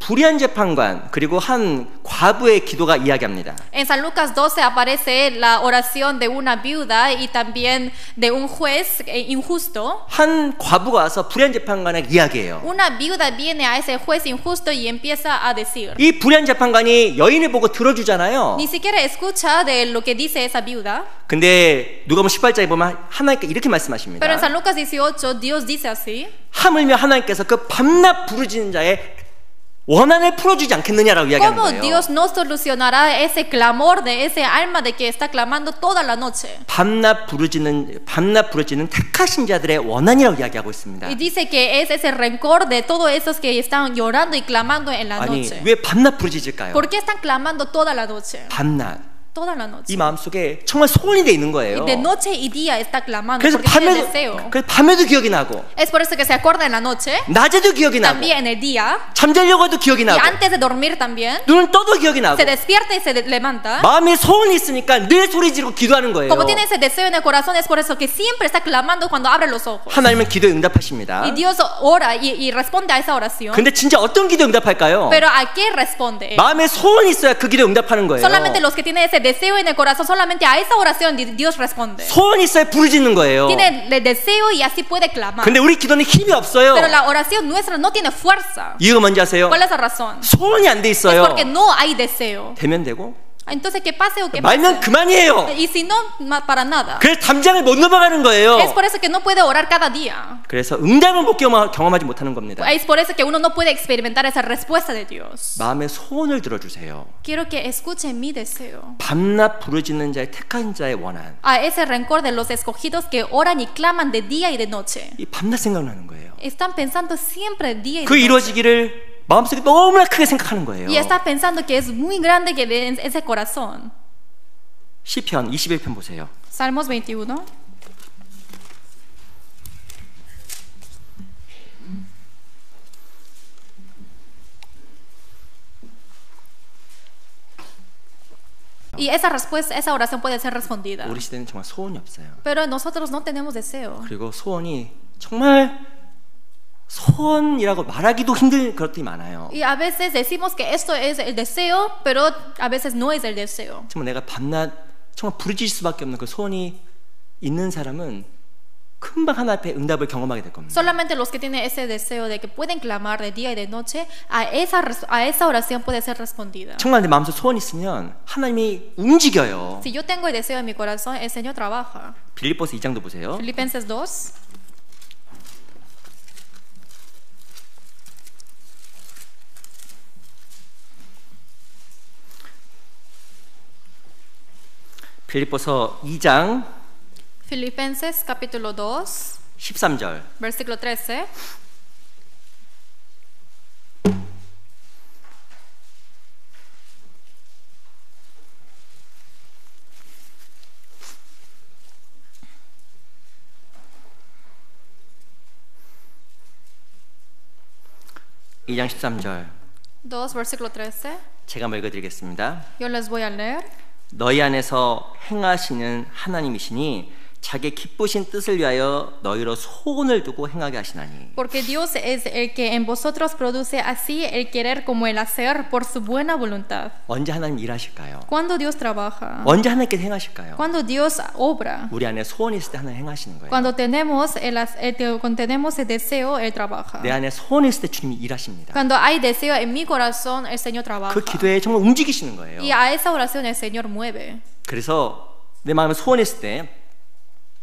불의한 재판관 그리고 한 과부의 기도가 이야기합니다. En San Lucas 12 aparece la oración de una viuda y también de un juez injusto. 한 과부가 와서 불의한 재판관에게 이야기해요. Una viuda viene a ese juez injusto y empieza a decir. 이 불의한 재판관이 여인을 보고 들어주잖아요. Ni siquiera escucha de lo que dice esa viuda. 근데 누가복음 18장에 보면 하나님께 이렇게 말씀하십니다. Pero en San Lucas 18 Dios dice así. 하물며 하나님께서 그 밤낮 부르짖는 자의 원한을 풀어주지 않겠느냐라고 이야기하는 ¿Cómo 거예요. Dios no solucionará ese clamor de ese alma de que está clamando toda la noche? 밤낮 부르짖는 택하신 자들의 원한이라고 이야기하고 있습니다. Y dice que es ese rencor de todos esos que están llorando y clamando en la 아니 noche. 왜 밤낮 부르짖을까요? ¿Por qué están clamando toda la noche? 밤낮 Toda la noche. 이 마음속에 정말 소원이 돼 있는 거예요. Y de noche y día está clamando 그래서 porque tiene deseo. 밤에도 기억이 나고 Es por eso que se acuerda en la noche, 낮에도 기억이 나고 también en el día, 잠자려고 해도 기억이 y 나고 antes de dormir también. 눈은 떠도 기억이 나고 Se despierta y se levanta. 마음에 소원이 있으니까 늘 소리 지르고 기도하는 거예요. Como tiene ese deseo en el corazón, es por eso que siempre está clamando cuando abre los ojos. 하나님은 기도에 응답하십니다. Y Dios ora y responde a esa oración. 근데 진짜 어떤 기도에 응답할까요? Pero ¿a qué responde? 마음에 소원이 있어야 그 기도에 응답하는 거예요. Solamente los que tienen ese deseo en el corazón, solamente a esa oración Dios responde. 소원이 있어야 부르짖는 거예요. Tiene el deseo y así puede clamar. 근데 우리 기도는 힘이 없어요. Pero la oración nuestra no tiene fuerza. 이유가 뭔지 아세요? ¿Cuál es la razón? 소원이 안 돼 Es 있어요. porque no hay deseo. 되면 되고 Entonces, ¿qué pase o qué 말면 pase? 그만이에요. Y si no, para nada. 그래서 담장을 못 넘어가는 거예요. Es por eso que no puede orar cada día. 그래서 응답을 못 경험하지 못하는 겁니다. Es por eso que uno no puede experimentar esa respuesta de Dios. 마음의 소원을 들어주세요. Quiero que escuchen mi deseo. 밤낮 부르짖는 자의 택한 자의 원한. A ese rencor de los escogidos que oran y claman de día y de noche. 이 밤낮 생각나는 거예요. Están pensando siempre día y 그 de noche. 이루어지기를 마음속에 너무나 크게 생각하는 거예요. Y está pensando que es muy grande que de ese corazón. 시편 21편 보세요. Salmos 21. Y esa respuesta, esa oración puede ser respondida. 우리 시대는 정말 소원이 없어요. Pero nosotros no tenemos deseo. 그리고 소원이 정말 소원이라고 말하기도 힘든 것들이 많아요. Y a veces decimos que esto es el deseo, pero a veces no es el deseo. 정말 내가 밤낮 정말 부르짖을 수밖에 없는 그 소원이 있는 사람은 금방 하나 앞에 응답을 경험하게 될 겁니다. Solamente los que tienen ese deseo de que pueden clamar de día y de noche, a esa oración puede ser respondida. 정말 내 마음속에 소원이 있으면 하나님이 움직여요. Si yo tengo el deseo en mi corazón, el Señor trabaja. 빌립보서 2장도 보세요. Filipenses 2. 빌립보서 2장 Filipenses capítulo 2, 13절. versículo 13. 이 장 13절. 2, versículo 13. 제가 한번 읽어드리겠습니다. Yo les voy a leer. 너희 안에서 행하시는 하나님이시니 자기 기쁘신 뜻을 위하여 너희로 소원을 두고 행하게 하시나니. Porque Dios es el que en vosotros produce así el querer como el hacer por su buena voluntad. 언제 하나님 일하실까요? Cuando Dios trabaja, 언제 하나님께서 행하실까요? cuando Dios obra, 우리 안에 소원이 있을 때 하나님 행하시는 거예요. cuando tenemos el deseo, Él trabaja. 내 안에 소원이 있을 때 주님이 일하십니다. Cuando hay deseo en mi corazón, el Señor trabaja. 그 기도에 정말 움직이시는 거예요. Y a esa oración el Señor mueve. 그래서 내 마음에 소원이 있을 때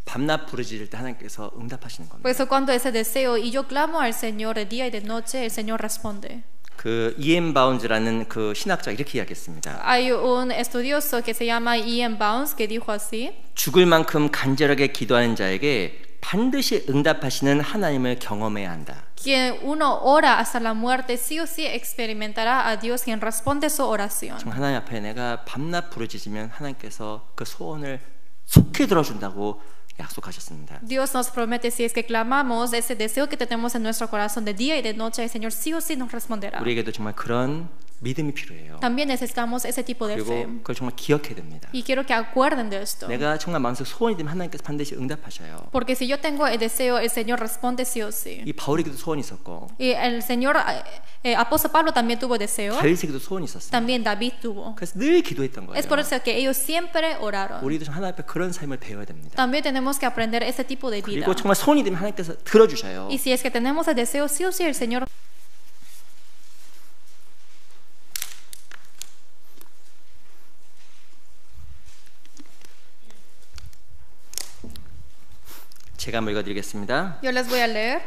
밤낮 부르짖을 때 하나님께서 응답하시는 겁니다. Por eso cuando ese deseo y yo clamo al Señor de día y de noche, el Señor responde. 그 E.M. 바운즈라는 그 신학자가 이렇게 이야기했습니다. Hay un estudioso que se llama E.M. Bounds que dijo así. 죽을 만큼 간절하게 기도하는 자에게 반드시 응답하시는 하나님을 경험해야 한다. Quien uno ora hasta la muerte, sí o sí experimentará a Dios quien responde su oración. 정말 하나님 앞에 내가 밤낮 부르짖으면 하나님께서 그 소원을 속히 들어준다고 약속하셨습니다. Dios nos promete, si es que clamamos ese deseo que tenemos en nuestro corazón de día y de noche, el Señor sí o sí nos responderá. 우리에게도 정말 그런 믿음이 필요해요. También necesitamos ese tipo de 그리고 fe. 그걸 정말 기억해야 됩니다. Y quiero que acuerden de esto. 내가 정말 마음속 소원이 되면 하나님께서 반드시 응답하셔요. Porque si yo tengo el deseo, el Señor responde sí o sí. 이 바울에게도 소원이 있었고 Y el Señor, apóstol Pablo también tuvo deseo. 다윗에게도 소원이 있었어요. También David tuvo. 그래서 늘 기도했던 거예요. Es por eso que ellos siempre oraron. 우리도 하나님 앞에 그런 삶을 배워야 됩니다. También tenemos que aprender ese tipo de vida. 그리고 정말 소원이 되면 하나님께서 들어주셔요. Y si es que tenemos el deseo, sí o sí el Señor. 제가 한번 읽어드리겠습니다. Yo les voy a leer.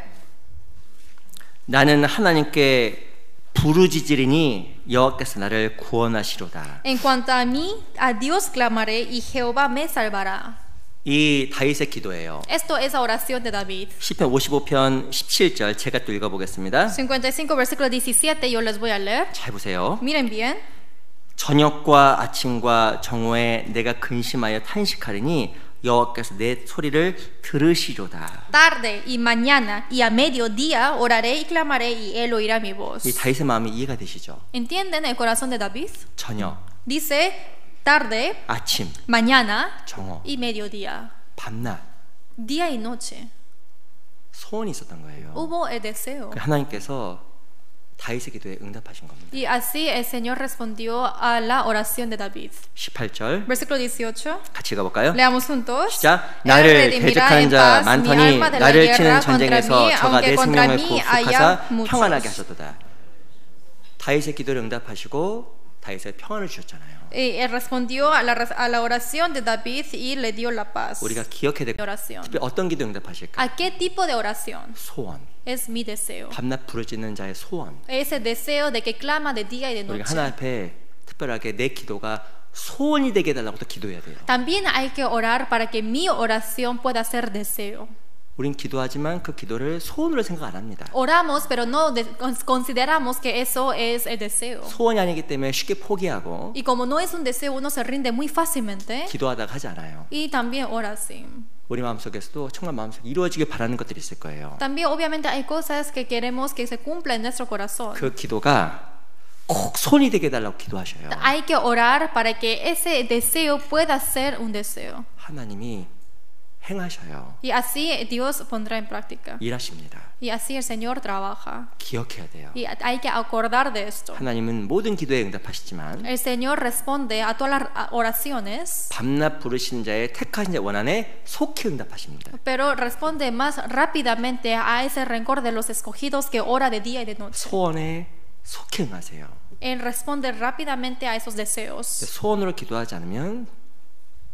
나는 하나님께 부르짖으리니 여호와께서 나를 구원하시로다. En cuanto a mí, a Dios clamaré y Jehová me salvará. 이 다윗의 기도예요. Esto es la oración de David. 시편 55편 17절 제가 또 읽어보겠습니다. 55 versículo 17 yo les voy a leer. 잘 보세요. Miren bien. 저녁과 아침과 정오에 내가 근심하여 탄식하리니 여호와께서 내 소리를 들으시로다. Tarde y mañana y a mediodía oraré y clamaré y él oirá mi voz. 이 다윗의 마음이 이해가 되시죠? ¿Entienden el corazón de David? 저녁, Dice tarde, 아침, mañana 정오, y mediodía. 밤낮 Día y noche. 소원이 있었던 거예요. Hubo el deseo. 하나님께서 다윗의 기도에 응답하신 겁니다. Y así el Señor respondió a la oración de David. 18절 Versículo 18. 같이 읽어볼까요? Leamos juntos. 시작. Él 나를 redimirá 대적하는 en 자 paz mi 많더니 alma de la 나를 guerra 치는 contra 전쟁에서 mí, 저가 내 aunque contra 생명을 mí 구속하사 haya 평안하게 muchos. 하셨도다. 다윗의 기도를 응답하시고 다윗의 평안을 주셨잖아요. Y él respondió a la oración de David y le dio la paz. 우리가 기억해야 될 Oración. 특별히 어떤 기도 응답하실까? ¿A qué tipo de oración? 소원. Es mi deseo. 밤낮 부르짖는 자의 소원. Ese deseo de que clama de día y de 우리가 noche. 하나님 앞에 특별하게 내 기도가 소원이 되게 해달라고 또 기도해야 돼요. También hay que orar para que mi oración pueda ser deseo. 우린 기도하지만 그 기도를 소원으로 생각 안 합니다. Oramos, pero no consideramos que eso es el deseo. 소원이 아니기 때문에 쉽게 포기하고 Y como no es un deseo, uno se rinde muy fácilmente 기도하다가 하지 않아요. y también ora así. 우리 마음속에서도 정말 마음속에 이루어지길 바라는 것들이 있을 거예요. También obviamente hay cosas que queremos que se cumplan en nuestro corazón. 그 기도가 꼭 손이 되게 해달라고 기도하셔요. Hay que orar para que ese deseo pueda ser un deseo. 하나님이 행하셔요. Y así Dios pondrá en práctica. 일하십니다. Y así el Señor trabaja. 기억해야 돼요. Y hay que acordar de esto. 하나님은 모든 기도에 응답하시지만 El Señor responde a todas las oraciones, 밤낮 부르신 자의 택하신 자의 원한에 속히 응답하십니다. pero responde más rápidamente a ese rencor de los escogidos que ora de día y de noche. 소원에 속히 응하세요. Él responde rápidamente a esos deseos. 소원으로 기도하지 않으면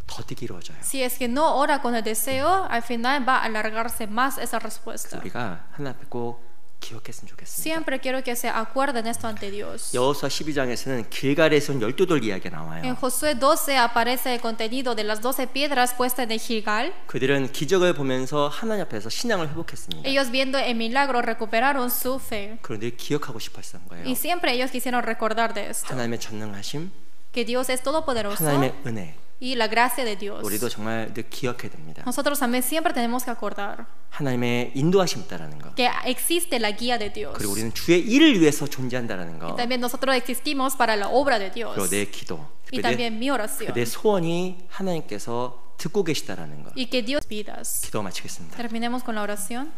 더디게 이루어져요. Si es que no ora con el deseo, al final va a alargarse más esa respuesta. 우리가 하나님 앞에 꼭 기억했으면 좋겠습니다. Siempre quiero que se acuerden esto ante Dios. 여호수아 12장에서는 길갈에서 온 12돌 이야기가 En 나와요. Josué 12 aparece el contenido de las 12 piedras puestas en el Gilgal. 그들은 기적을 보면서 하나님 앞에서 신앙을 회복했습니다. Ellos viendo el milagro recuperaron su fe. 그런데 기억하고 싶어 했던 거예요. Y siempre ellos quisieron recordar de esto. 하나님의 전능하심, Que Dios es todopoderoso 하나님의 은혜, y la gracia de Dios. 우리도 정말 늘 기억해야 됩니다. Nosotros también siempre tenemos que acordar 하나님의 인도하심 있다라는 거. que existe la guía de Dios. 그리고 우리는 주의 일을 위해서 존재한다라는 거. Y también nosotros existimos para la obra de Dios. 그리고 내 기도, Y también mi oración. 내 소원이 하나님께서 듣고 계시다라는 거. Y que Dios vidas. 기도 마치겠습니다. Terminemos con la oración.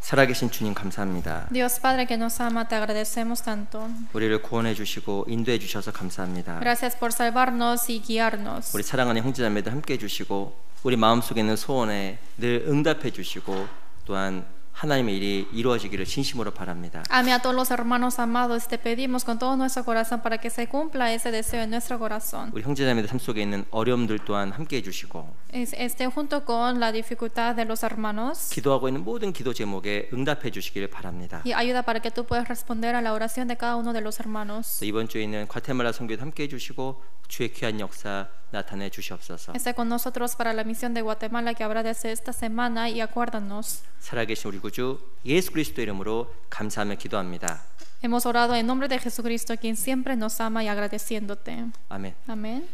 살아계신 주님 감사합니다. Dios Padre que nos ama, te agradecemos tanto. 우리를 구원해 주시고 인도해 주셔서 감사합니다. Gracias por salvarnos y guiarnos. 우리 사랑하는 형제자매들 함께 해 주시고 우리 마음속에 있는 소원에 늘 응답해 주시고 또한 하나님의 일이 이루어지기를 진심으로 바랍니다. Ame a todos los hermanos amados. Te pedimos con todo nuestro corazón para que se cumpla ese deseo en nuestro corazón. 우리 형제자매들 삶 속에 있는 어려움들 또한 함께 해주시고 Esté junto con la dificultad de los hermanos 기도하고 있는 모든 기도 제목에 응답해 주시기를 바랍니다. y ayuda para que tú puedas responder a la oración de cada uno de los hermanos. 이번 주에 있는 과테말라 선교도 함께 해주시고 주의 귀한 역사 나타내 주시옵소서. Esté con nosotros para la misión de Guatemala que habrá de hacer esta semana y acuérdanos. 살아계신 우리 구주 예수 그리스도 이름으로 감사하며 기도합니다. Hemos orado en nombre de Jesucristo, quien siempre nos ama y agradeciéndote. 아멘. Amén.